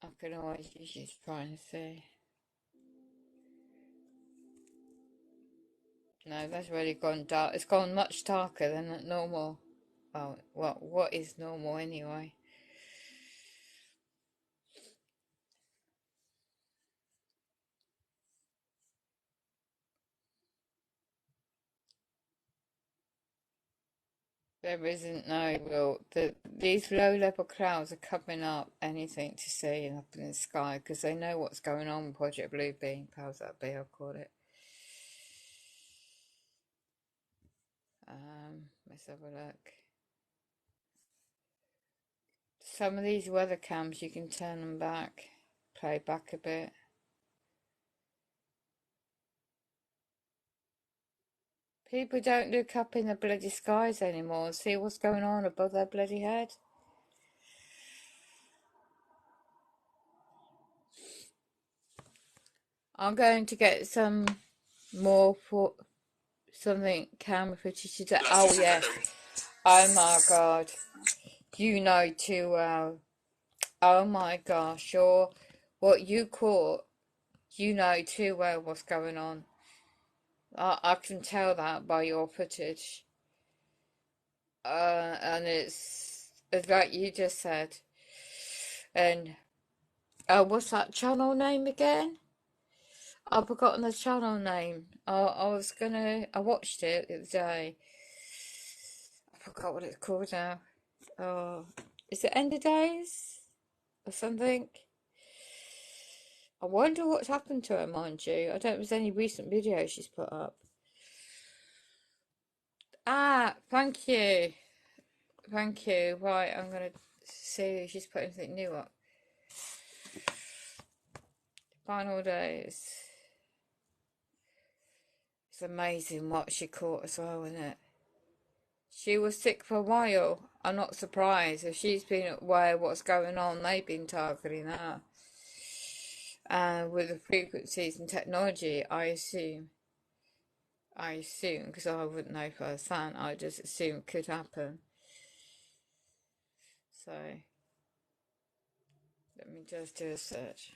I can always use this trying to see. No, that's really gone dark. It's gone much darker than normal. Oh, well, what is normal anyway? There isn't no real. These low-level clouds are covering up anything to see up in the sky because they know what's going on with Project Bluebeam. Powers that be, I'll call it. Let's have a look. Some of these weather cams you can turn them back, play back a bit. People don't look up in the bloody skies anymore and see what's going on above their bloody head. I'm going to get some more for something camera footage today. Oh yes. Oh my god. You know too well. Oh my gosh. What you caught, you know too well what's going on. I can tell that by your footage. And it's like you just said. And what's that channel name again? I've forgotten the channel name. I watched it the other day. I forgot what it's called now. Oh, is it End of Days or something? I wonder what's happened to her, mind you. I don't know if there's any recent videos she's put up. Ah, thank you. Thank you. Right, I'm going to see if she's put anything new up. Final days. It's amazing what she caught as well, isn't it? She was sick for a while. I'm not surprised. If she's been aware of what's going on, they've been targeting her. And with the frequencies and technology, I assume, because I wouldn't know firsthand, I just assume it could happen. So, let me just do a search.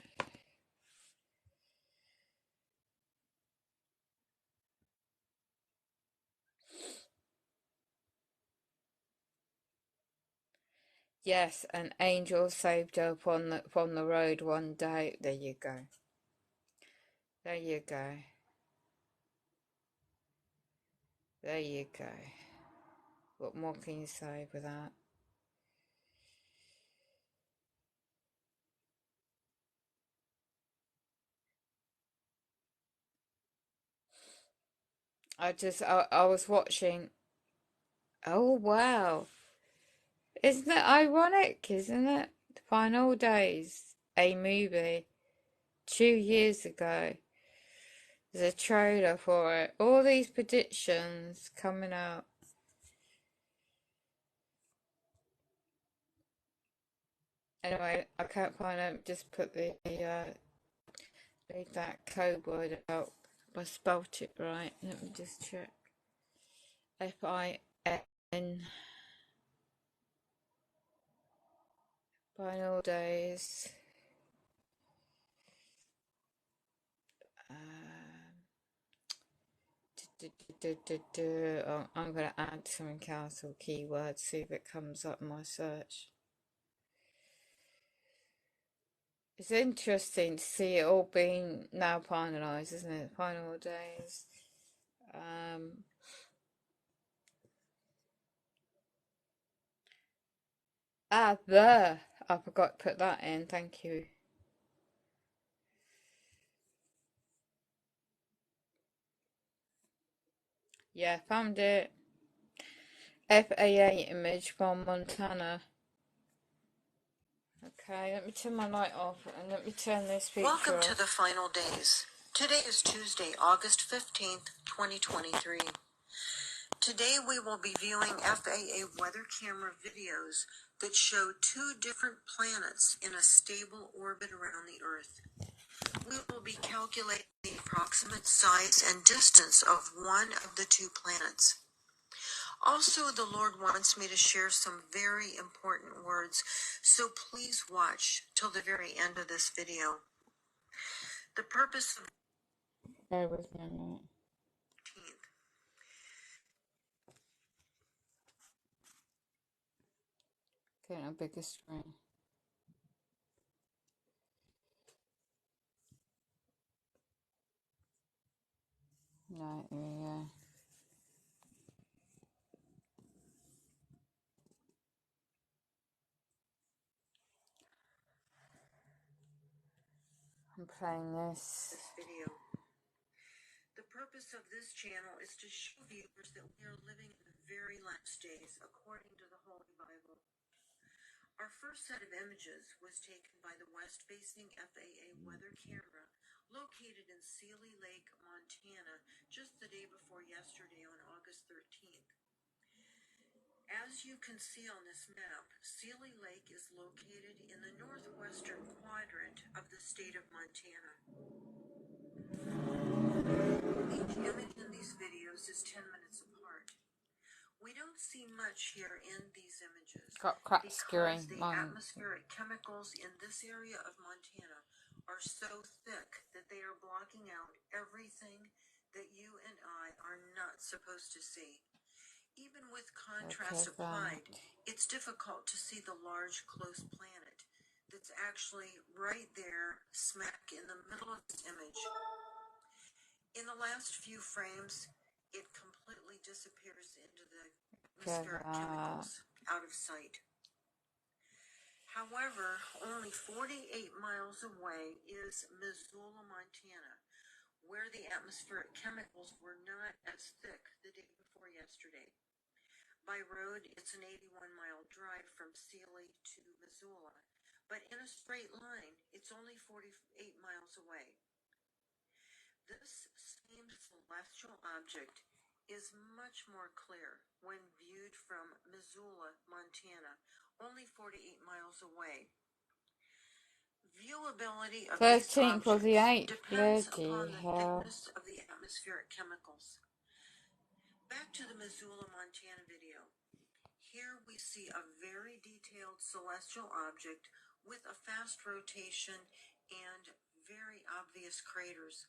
Yes, an angel saved her from the road one day. There you go. There you go. There you go. What more can you say with that? I was watching. Oh wow. Isn't it ironic, isn't it? The Final Days, a movie 2 years ago. There's a trailer for it. All these predictions coming out. Anyway, I can't find it. Just put leave that code word out. I spelt it right. Let me just check. Fin. Final Days. I'm going to add something else or keywords, see if it comes up in my search. It's interesting to see it all being now finalised, isn't it? Final days. There. I forgot to put that in. Thank you. Yeah, found it. FAA image from Montana. Okay, let me turn my light off and let me turn this picture off. Welcome to the final days. Today is Tuesday, August 15th, 2023. Today we will be viewing FAA weather camera videos that show two different planets in a stable orbit around the Earth. We will be calculating the approximate size and distance of one of the two planets. Also, the Lord wants me to share some very important words, so please watch till the very end of this video. The purpose of Bear with me a minute. Getting a bigger screen. Right, here we go. I'm playing this video. The purpose of this channel is to show viewers that we are living in the very last days according to the Holy Bible. Our first set of images was taken by the west-facing FAA weather camera located in Sealy Lake, Montana, just the day before yesterday on August 13th. As you can see on this map, Sealy Lake is located in the northwestern quadrant of the state of Montana. Each image in these videos is 10 minutes apart. We don't see much here in these images because the atmospheric chemicals in this area of Montana are so thick that they are blocking out everything that you and I are not supposed to see. Even with contrast applied, it's difficult to see the large, close planet that's actually right there, smack in the middle of this image. In the last few frames, it completely disappears into the atmospheric chemicals out of sight. However, only 48 miles away is Missoula, Montana, where the atmospheric chemicals were not as thick the day before yesterday. By road, it's an 81-mile drive from Sealy to Missoula, but in a straight line, it's only 48 miles away. This same celestial object is much more clear when viewed from Missoula, Montana, only 48 miles away. Viewability of these objects depends upon the thickness of the atmospheric chemicals. Back to the Missoula, Montana video. Here we see a very detailed celestial object with a fast rotation and very obvious craters.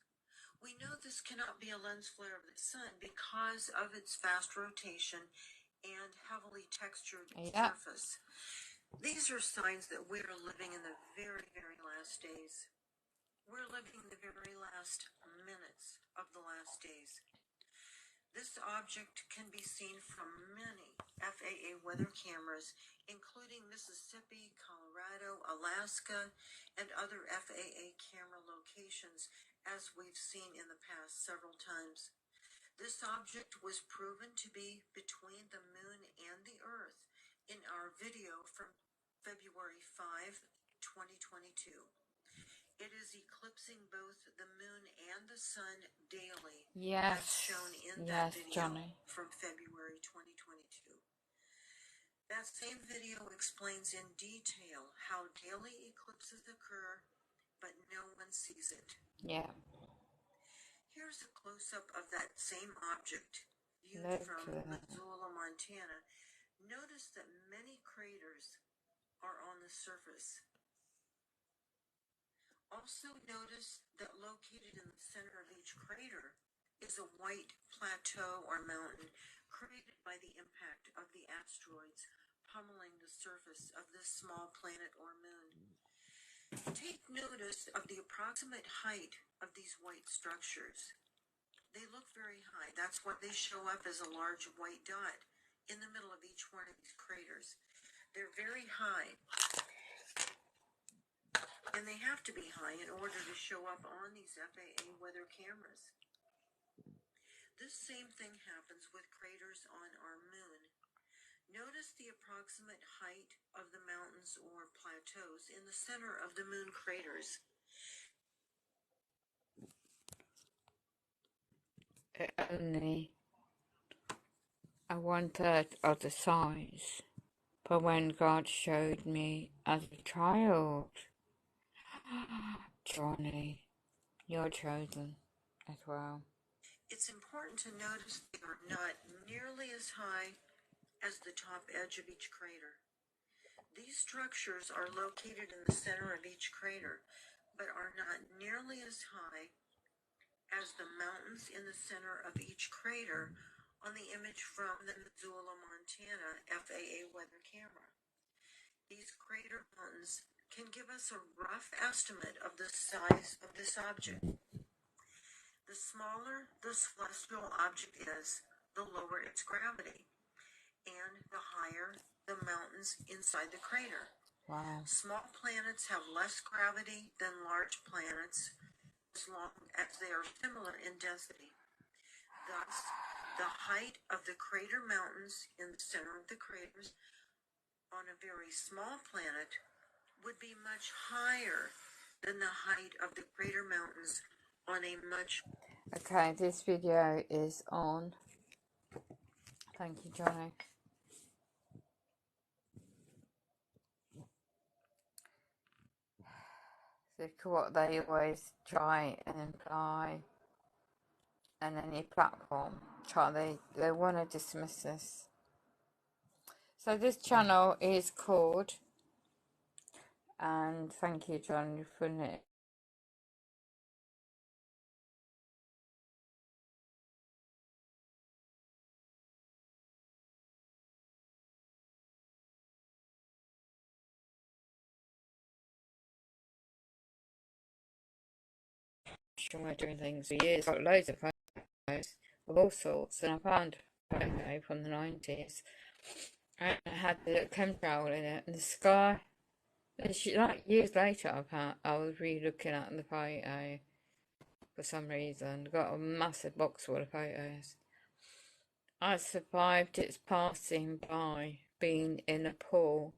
We know this cannot be a lens flare of the sun because of its fast rotation and heavily textured surface. These are signs that we are living in the very, very last days. We're living the very last minutes of the last days. This object can be seen from many FAA weather cameras, including Mississippi, Colorado, Alaska, and other FAA camera locations, as we've seen in the past several times. This object was proven to be between the moon and the Earth in our video from February 5, 2022. It is eclipsing both the moon and the sun daily, as shown in that video from February 2022. That same video explains in detail how daily eclipses occur, but no one sees it. Yeah. Here's a close-up of that same object, viewed from Missoula, Montana. Notice that many craters are on the surface. Also notice that located in the center of each crater is a white plateau or mountain created by the impact of the asteroids pummeling the surface of this small planet or moon. Take notice of the approximate height of these white structures. They look very high. That's why they show up as a large white dot in the middle of each one of these craters. They're very high. And they have to be high in order to show up on these FAA weather cameras. This same thing happens with craters on our moon. Notice the approximate height of the mountains or plateaus in the center of the moon craters. Only a 1/3 of the size. But when God showed me as a child, Johnny, you're chosen as well. It's important to notice they are not nearly as high as the top edge of each crater. These structures are located in the center of each crater, but are not nearly as high as the mountains in the center of each crater on the image from the Missoula, Montana FAA weather camera. These crater mountains can give us a rough estimate of the size of this object. The smaller the celestial object is, the lower its gravity, and the higher the mountains inside the crater. Wow. Small planets have less gravity than large planets as long as they are similar in density. Thus, the height of the crater mountains in the center of the craters on a very small planet would be much higher than the height of the crater mountains on a much... Okay, this video is on. Thank you, Johnny. Look at what they always try and imply on any platform. They want to dismiss this. So this channel is called, and thank you, Johnny, for it. We're doing things for years. Got loads of photos of all sorts, and I found a photo from the 90s, and it had the chemtrail in it, and the sky. And like years later, I was re-looking at the photo for some reason. Got a massive box full of photos. I survived its passing by, being in a pool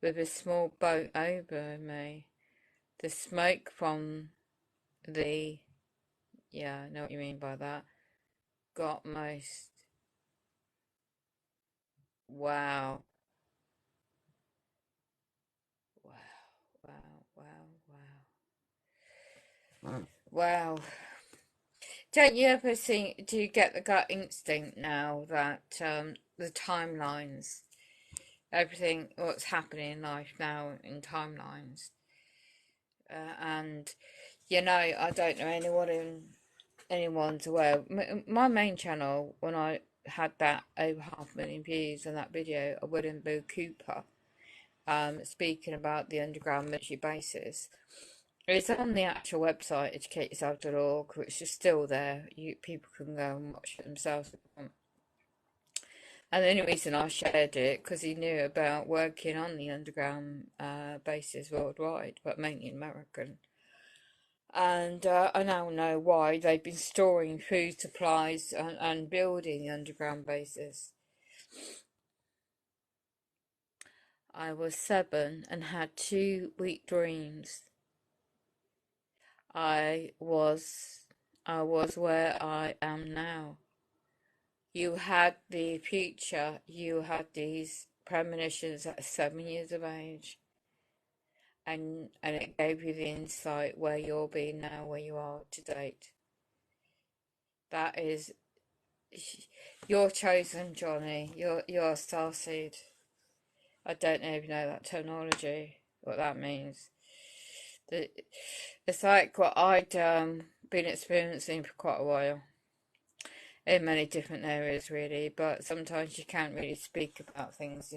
with a small boat over me. The smoke from the, yeah, I know what you mean by that, got most. Wow. Wow, wow, wow, wow. Wow. Don't you ever think, do you get the gut instinct now that the timelines, everything, what's happening in life now in timelines, and I don't know anyone's aware. My main channel, when I had that over 500,000 views on that video of William Boo Cooper, speaking about the underground military bases. It's on the actual website, educateyourself.org, which is still there. People can go and watch it themselves. And the only reason I shared it, because he knew about working on the underground bases worldwide, but mainly American. And I now know why they've been storing food supplies and building underground bases. I was 7 and had 2 weak dreams. I was where I am now. You had the future, you had these premonitions at 7 years of age, and it gave you the insight where you'll be now, where you are to date. That is, you're chosen, Johnny. You're a starseed. I don't know if you know that terminology, what that means. It's like what I'd been experiencing for quite a while. In many different areas, really, but sometimes you can't really speak about things,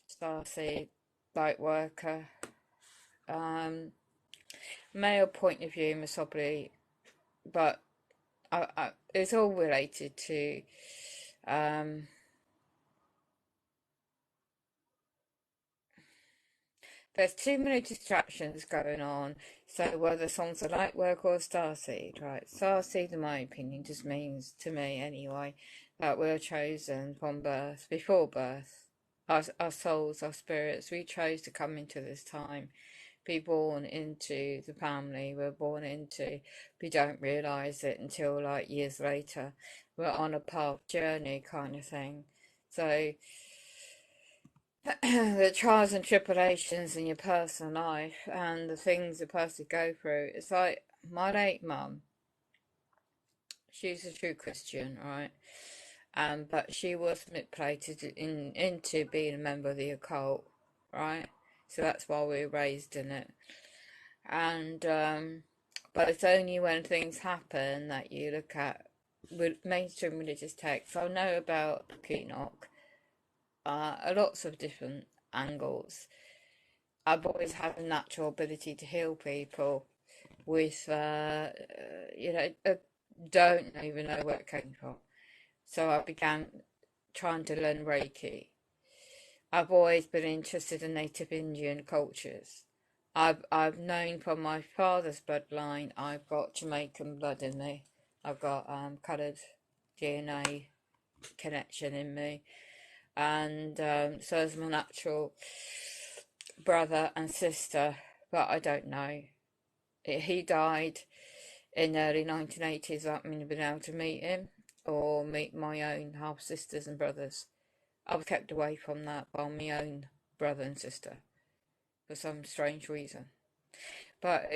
Starseed, light worker, male point of view, misogyny, but it's all related to there's too many distractions going on. So whether songs are light work or starseed, right? Starseed, in my opinion, just means, to me anyway, that we're chosen from birth, before birth. Our souls, our spirits, we chose to come into this time, be born into the family we're born into. We don't realise it until like years later. We're on a path journey kind of thing. So the trials and tribulations in your personal life and the things a person go through, it's like my late mum, she's a true Christian, right? But she was manipulated into being a member of the occult, right? So that's why we were raised in it. And but it's only when things happen that you look at mainstream religious texts. I know about Enoch, lots of different angles. I've always had a natural ability to heal people with, don't even know where it came from. So I began trying to learn Reiki. I've always been interested in native Indian cultures. I've known from my father's bloodline I've got Jamaican blood in me. I've got coloured DNA connection in me, and so is my natural brother and sister, but I don't know. He died in the early 1980s without me being able to meet him or meet my own half sisters and brothers. I was kept away from that by my own brother and sister for some strange reason. But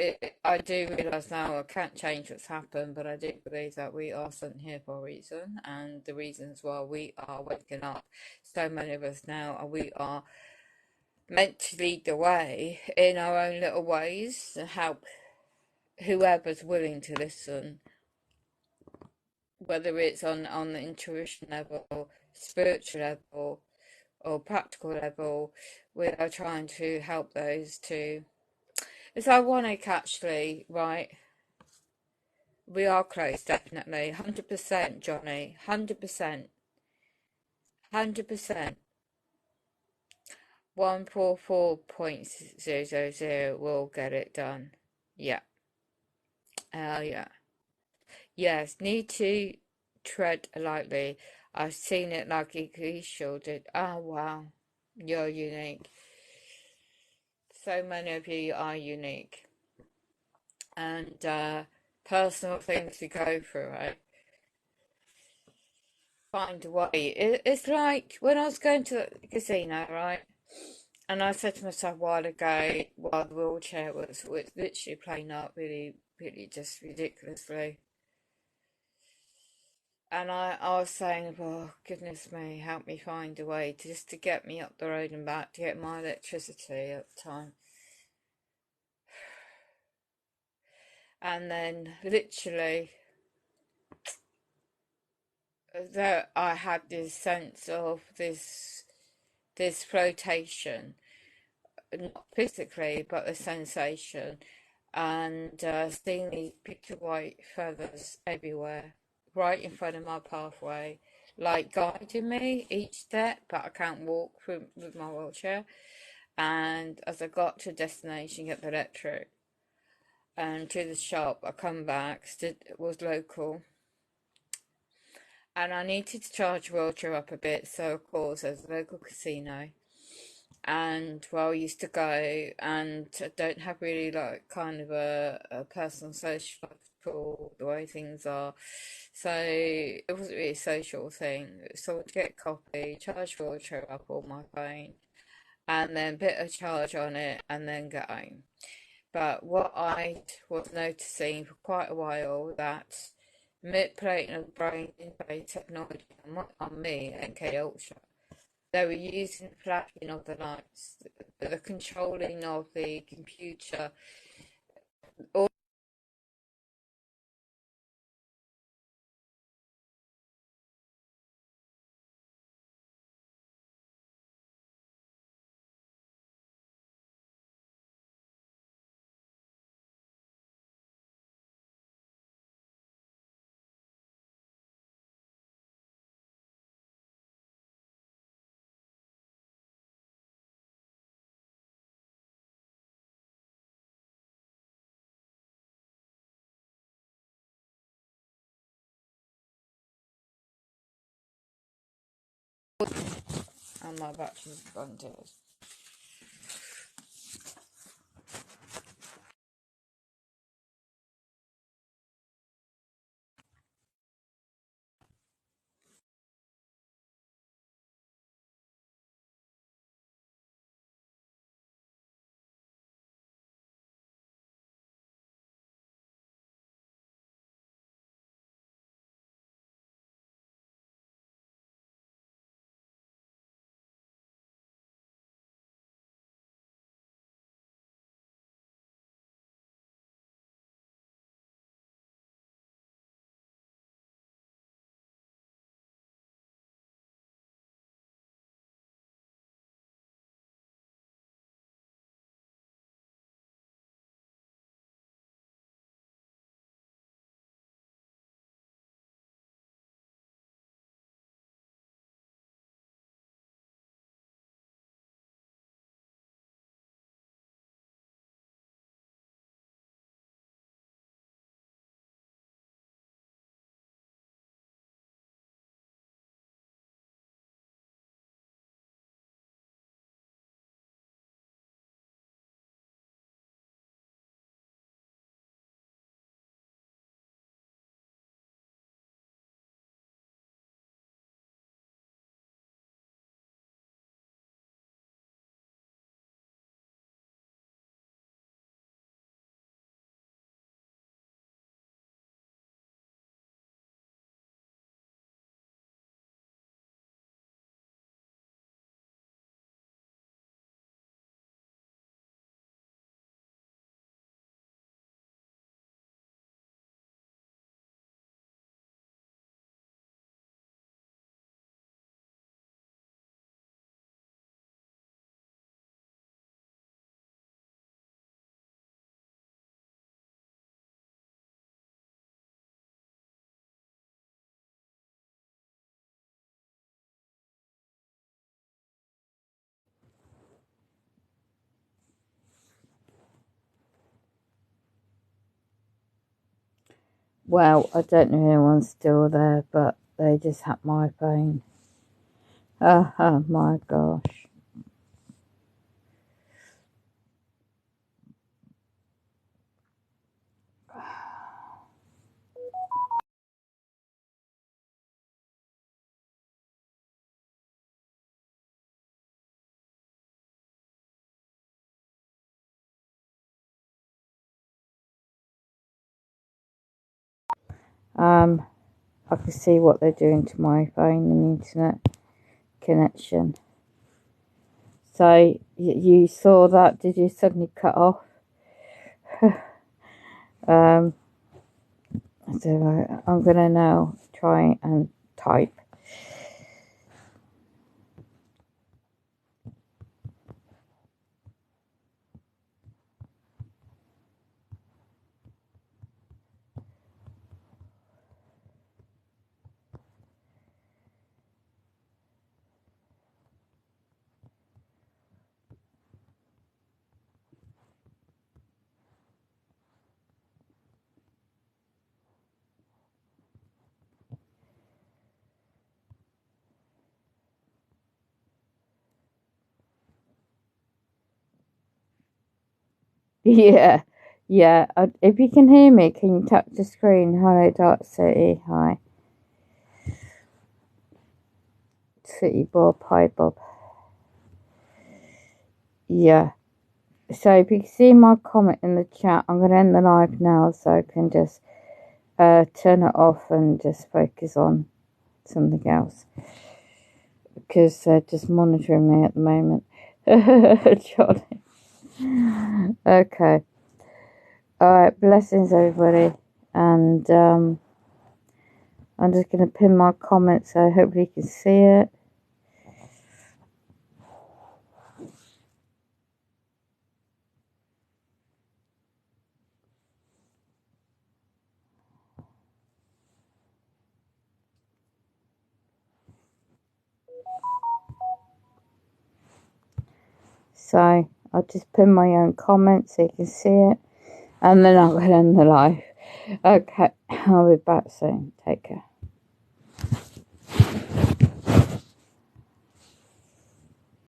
I do realise now I can't change what's happened, but I do believe that we are sent here for a reason, and the reasons why we are waking up, so many of us now, and we are meant to lead the way in our own little ways and help whoever's willing to listen, whether it's on the intuition level, spiritual level, or practical level. We are trying to help those to. It's ironic, actually, right? We are close, definitely. 100%, Johnny. 100%. 100%. 144.000 will get it done. Yeah. Hell yeah. Yes, need to tread lightly. I've seen it like he shielded. Oh, wow. You're unique. So many of you are unique. And personal things to go through, right? Find a way. It's like when I was going to the casino, right? And I said to myself a while ago, while the wheelchair was literally playing up really, really just ridiculously. And I was saying, oh, goodness me, help me find a way to just to get me up the road and back to get my electricity at the time. And then literally, that I had this sense of this flotation, not physically, but the sensation, and seeing these picture white feathers everywhere, right in front of my pathway, like guiding me each step, but I can't walk through with my wheelchair. And as I got to destination, get the electric, and to the shop, I come back, it was local, and I needed to charge wheelchair up a bit, so of course there's a local casino and where I used to go, and I don't have really like kind of a personal social life at all, the way things are. So it wasn't really a social thing. So to get coffee, charge wheelchair up on my phone, and then put a charge on it, and then get home. But what I was noticing for quite a while that manipulating of the brain by technology on me, NK Ultra. They were using the flashing of the lights, the controlling of the computer, all And my battery's gone dead. Well, I don't know if anyone's still there, but they just hacked my phone. Oh my gosh. I can see what they're doing to my phone and internet connection. So you saw that? Did you suddenly cut off? So I'm gonna now try and type. Yeah, yeah. If you can hear me, can you tap the screen? Hello, Dark City. Hi, City Bob. Hi, Bob. Yeah. So if you can see my comment in the chat, I'm going to end the live now so I can just turn it off and just focus on something else. Because they're just monitoring me at the moment. Johnny. Okay. Alright, blessings everybody. And I'm just going to pin my comment so hopefully you can see it. So I'll just pin my own comment so you can see it. And then I'll end the live. Okay, I'll be back soon. Take care.